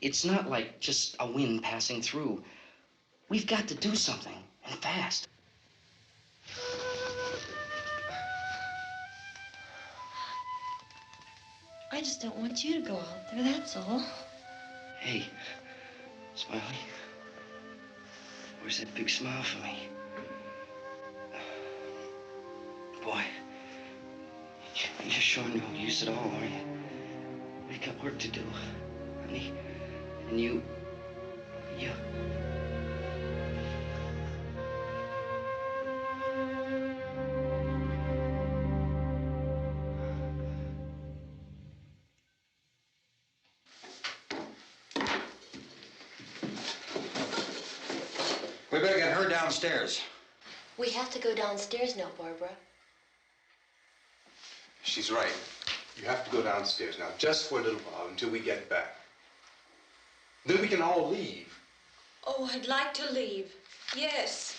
It's not like just a wind passing through. We've got to do something, and fast. I just don't want you to go out there, that's all. Hey, Smiley, where's that big smile for me? Boy, you're showing no use at all, are you? We've got work to do, honey. And you... We better get her downstairs. We have to go downstairs now, Barbara. She's right. You have to go downstairs now, just for a little while, until we get back. Then we can all leave. Oh, I'd like to leave. Yes.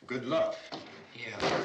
Good luck. Yeah.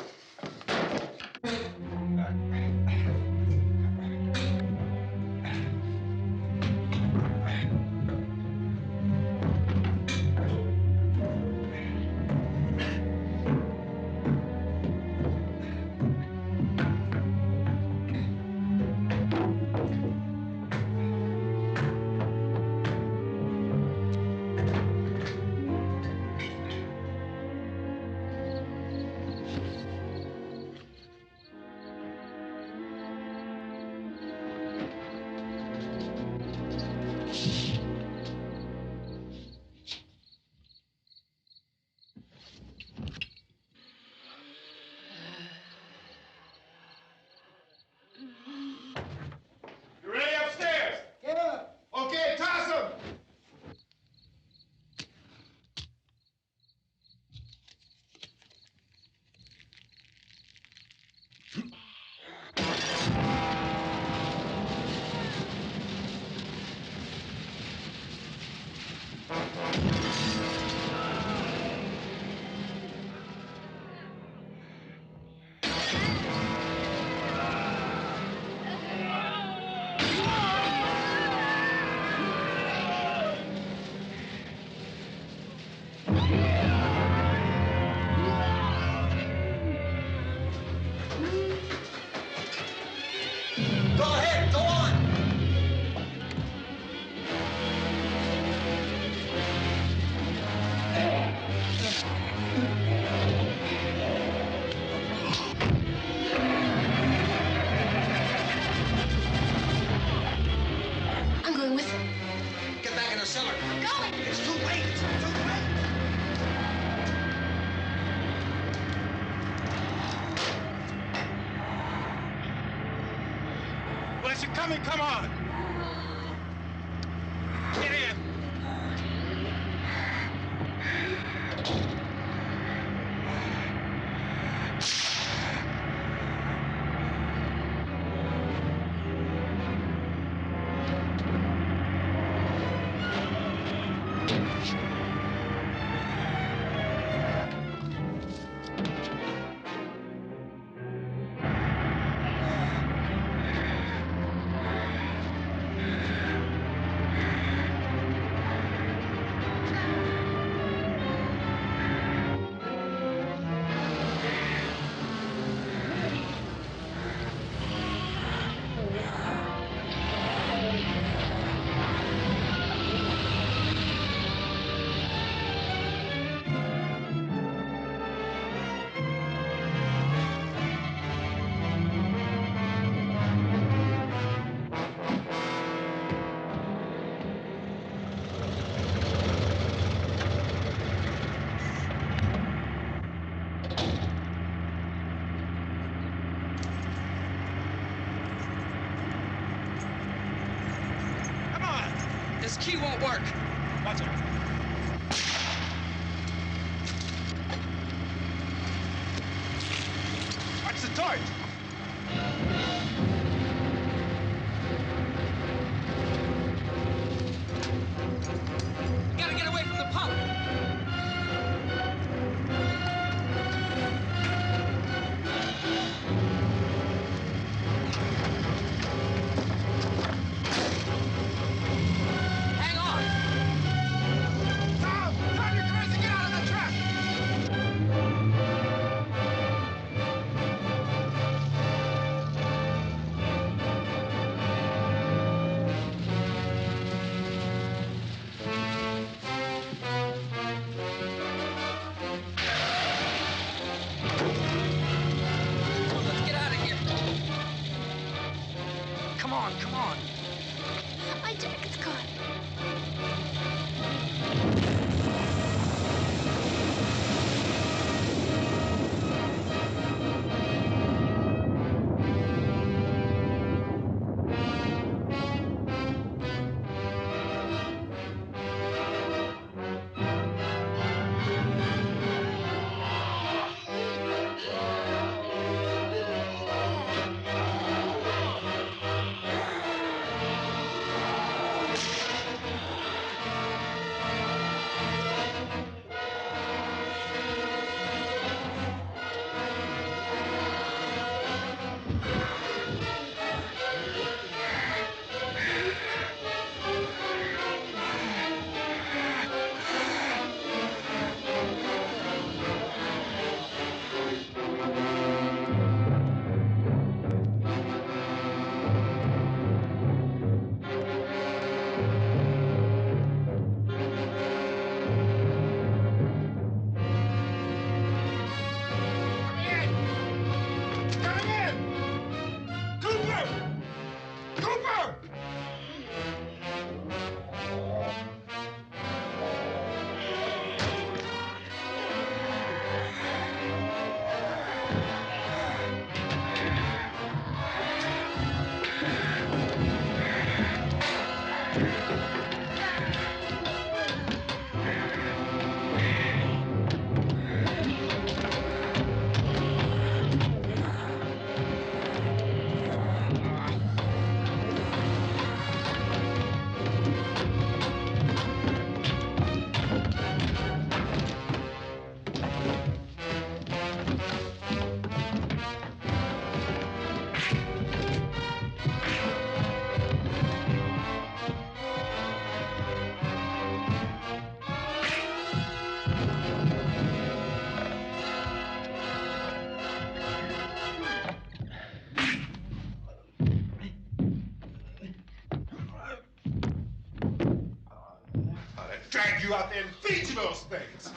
coming, come on! Get in! This key won't work. Watch it. Watch the torch. We gotta get away from the pump. Hang on. Tom! Drive your cars and get out of the trap! Let's get out of here. Come on, come on. My jacket's caught. Drag you out there and feed you those things.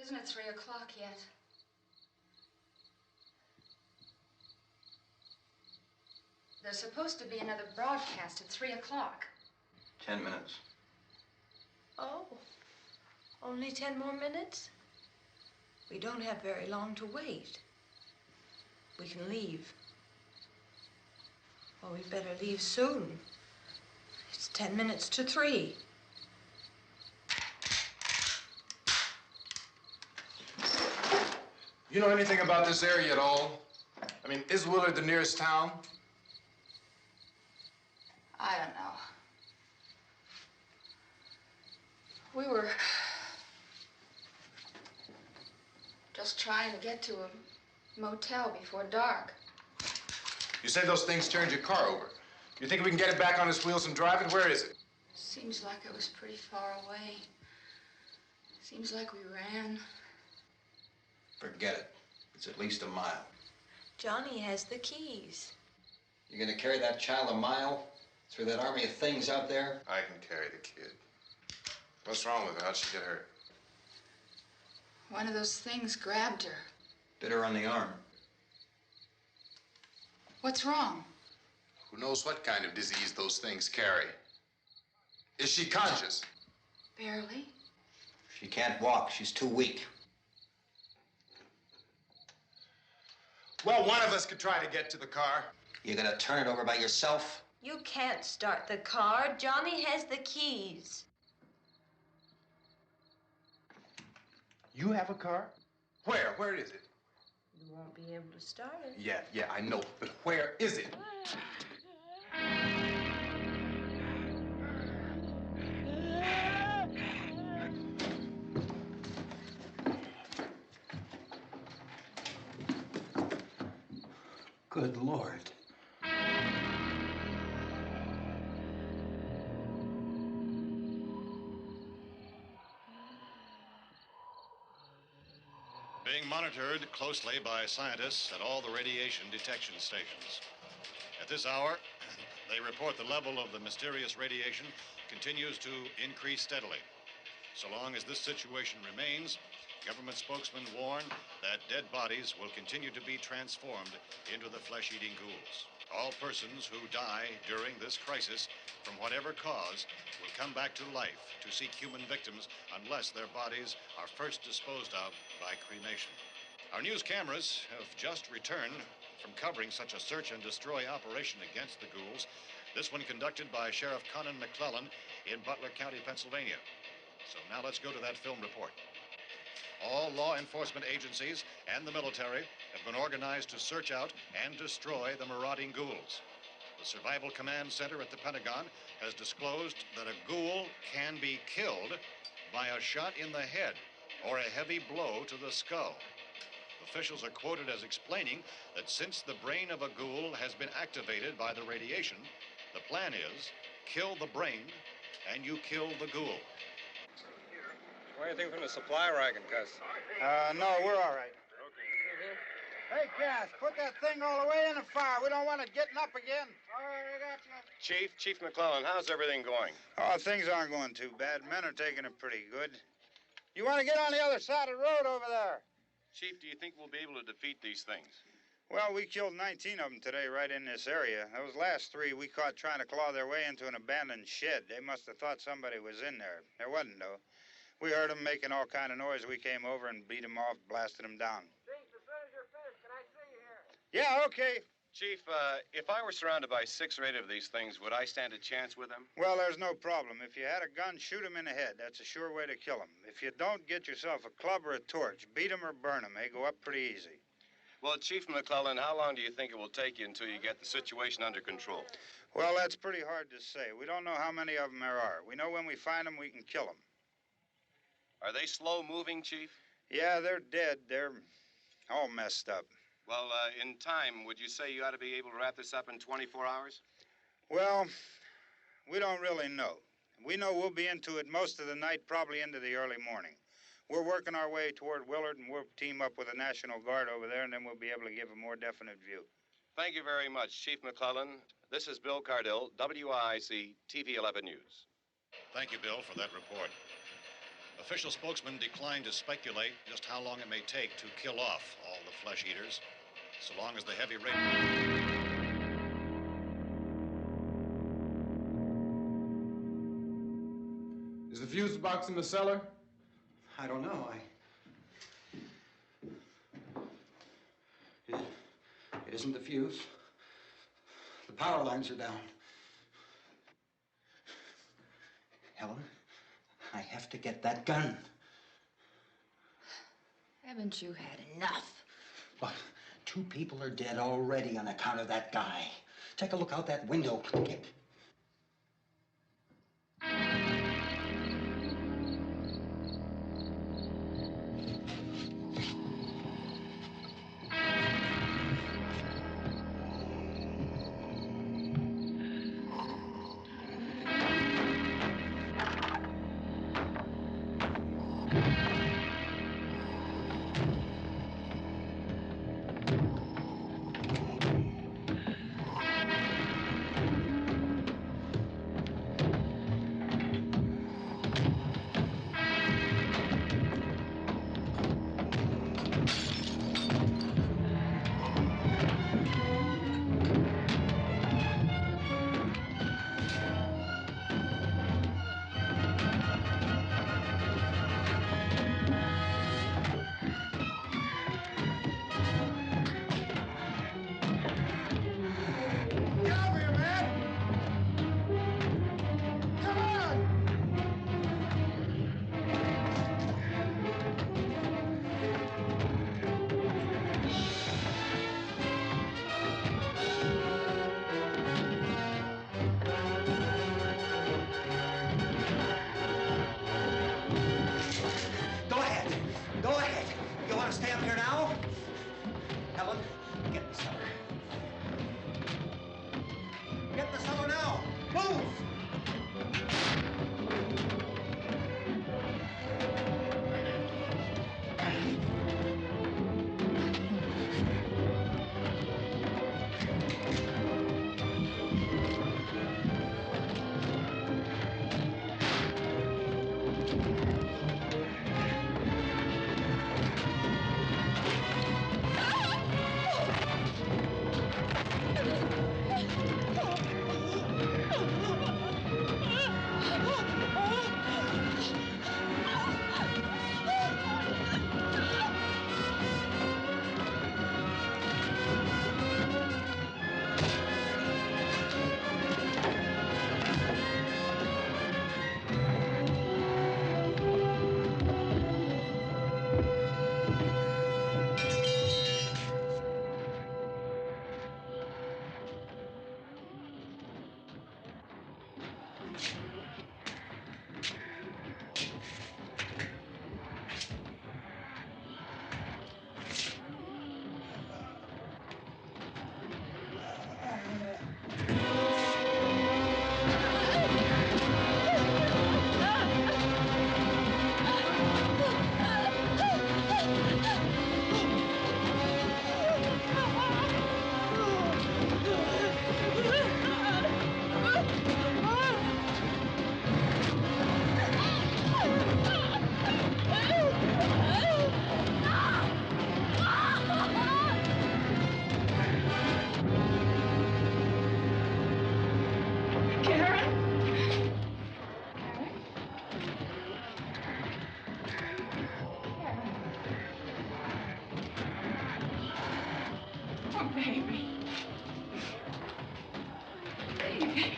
Isn't it 3 o'clock yet? There's supposed to be another broadcast at 3 o'clock. 10 minutes. Oh, only 10 more minutes? We don't have very long to wait. We can leave. Well, we'd better leave soon. It's 10 minutes to 3. You know anything about this area at all? I mean, is Willard the nearest town? I don't know. We were just trying to get to a motel before dark. You say those things turned your car over. You think we can get it back on its wheels and drive it? Where is it? Seems like it was pretty far away. Seems like we ran. Forget it. It's at least a mile. Johnny has the keys. You're gonna carry that child a mile through that army of things out there? I can carry the kid. What's wrong with her? How'd she get hurt? One of those things grabbed her. Bit her on the arm. What's wrong? Who knows what kind of disease those things carry? Is she conscious? Barely. She can't walk. She's too weak. Well, one of us could try to get to the car. You gonna turn it over by yourself? You can't start the car. Johnny has the keys. You have a car? Where? Where is it? You won't be able to start it. Yeah, I know. But where is it? Good Lord. Being monitored closely by scientists at all the radiation detection stations. At this hour, they report the level of the mysterious radiation continues to increase steadily. So long as this situation remains, government spokesmen warn that dead bodies will continue to be transformed into the flesh-eating ghouls. All persons who die during this crisis, from whatever cause, will come back to life to seek human victims unless their bodies are first disposed of by cremation. Our news cameras have just returned from covering such a search and destroy operation against the ghouls, this one conducted by Sheriff Conan McClellan in Butler County, Pennsylvania. So now let's go to that film report. All law enforcement agencies and the military have been organized to search out and destroy the marauding ghouls. The Survival Command Center at the Pentagon has disclosed that a ghoul can be killed by a shot in the head or a heavy blow to the skull. Officials are quoted as explaining that since the brain of a ghoul has been activated by the radiation, the plan is kill the brain and you kill the ghoul. Anything from the supply wagon, Gus? No, we're all right. Hey, Cass, put that thing all the way in the fire. We don't want it getting up again. All right, I got you. Chief McClellan, how's everything going? Oh, things aren't going too bad. Men are taking it pretty good. You want to get on the other side of the road over there? Chief, do you think we'll be able to defeat these things? Well, we killed 19 of them today right in this area. Those last 3 we caught trying to claw their way into an abandoned shed. They must have thought somebody was in there. There wasn't, though. We heard them making all kind of noise. We came over and beat them off, blasted them down. Chief, as soon as you're finished, can I see you here? Yeah, okay. Chief, if I were surrounded by 6 or 8 of these things, would I stand a chance with them? Well, there's no problem. If you had a gun, shoot them in the head. That's a sure way to kill them. If you don't, get yourself a club or a torch. Beat them or burn them. They go up pretty easy. Well, Chief McClellan, how long do you think it will take you until you get the situation under control? Well, that's pretty hard to say. We don't know how many of them there are. We know when we find them, we can kill them. Are they slow-moving, Chief? Yeah, they're dead. They're all messed up. Well, in time, would you say you ought to be able to wrap this up in 24 hours? Well, we don't really know. We know we'll be into it most of the night, probably into the early morning. We're working our way toward Willard, and we'll team up with the National Guard over there, and then we'll be able to give a more definite view. Thank you very much, Chief McClellan. This is Bill Cardill, WIC TV 11 News. Thank you, Bill, for that report. Official spokesman declined to speculate just how long it may take to kill off all the flesh eaters, so long as the heavy rain... Is the fuse box in the cellar? I don't know. It isn't the fuse. The power lines are down. Helen, I have to get that gun. Haven't you had enough? But 2 people are dead already on account of that guy. Take a look out that window. Get... Go ahead. You want to stay up here now? Helen, get in the cellar. Get in the cellar now. Move! Oh, baby. Baby.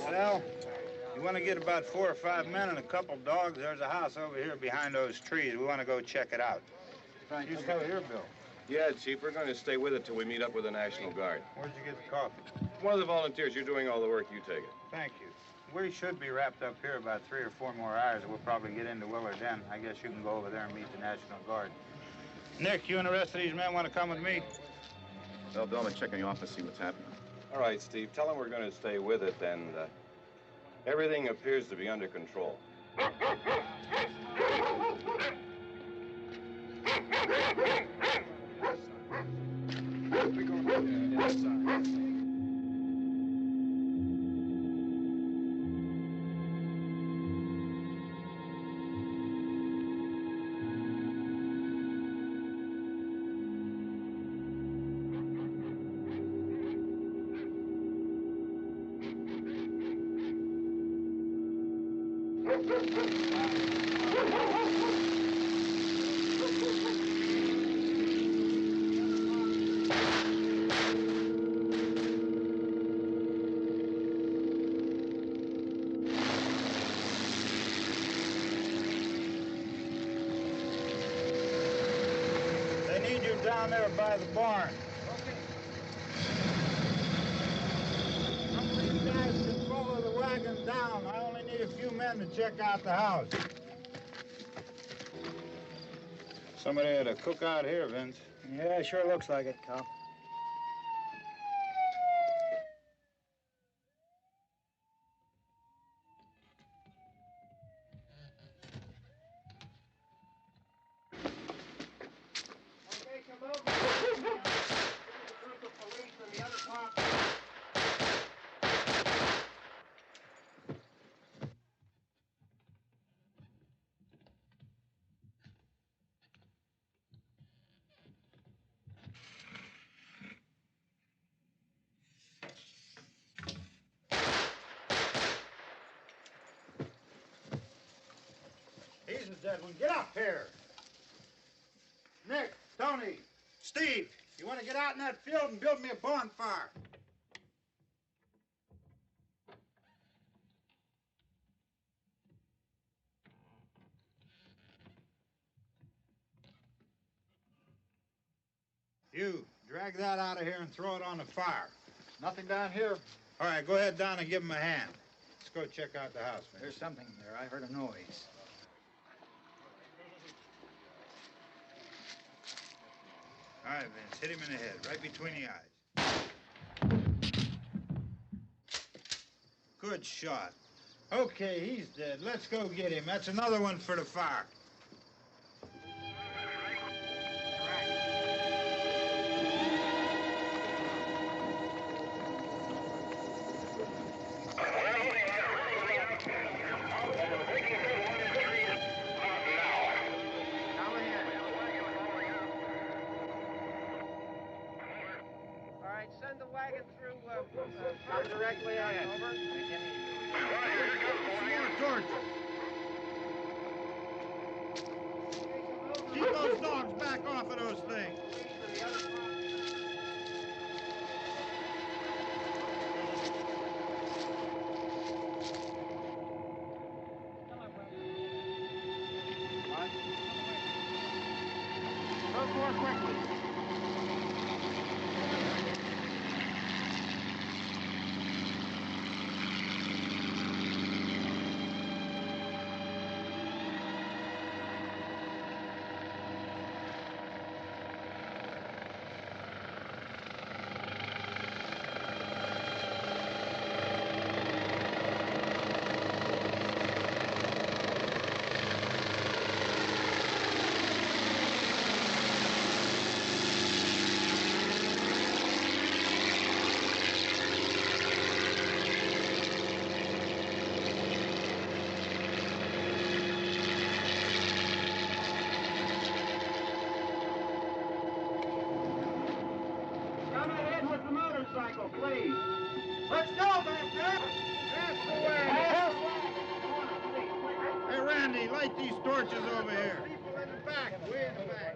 Well, you want to get about 4 or 5 men and a couple dogs, there's a house over here behind those trees. We want to go check it out. You stay here, Bill. Yeah, Chief, we're going to stay with it till we meet up with the National Guard. Where'd you get the coffee? One of the volunteers. You're doing all the work. You take it. Thank you. We should be wrapped up here about 3 or 4 more hours. We'll probably get into Willard then. I guess you can go over there and meet the National Guard. Nick, you and the rest of these men want to come with me? Well, Bill, I'm going to check in the office, see what's happening. All right, Steve. Tell them we're going to stay with it, and everything appears to be under control. They need you down there by the barn. Some of these guys can follow the wagon down. I only need a few men to check out the house. Somebody had a cookout here, Vince. Yeah, sure looks like it, Cop. He's the dead one. Get up here. Nick, Tony, Steve, you want to get out in that field and build me a bonfire? You, drag that out of here and throw it on the fire. Nothing down here. All right, go ahead down and give him a hand. Let's go check out the house, man. There's something there. I heard a noise. All right, Vince, hit him in the head, right between the eyes. Good shot. Okay, he's dead. Let's go get him. That's another one for the fire. Send the wagon through directly out, over. More torches. Keep those dogs back off of those things. Go more quickly. motorcycle, please. Let's go back there. That's the way. Hey, Randy, light these torches over here. People in the back, way in the back.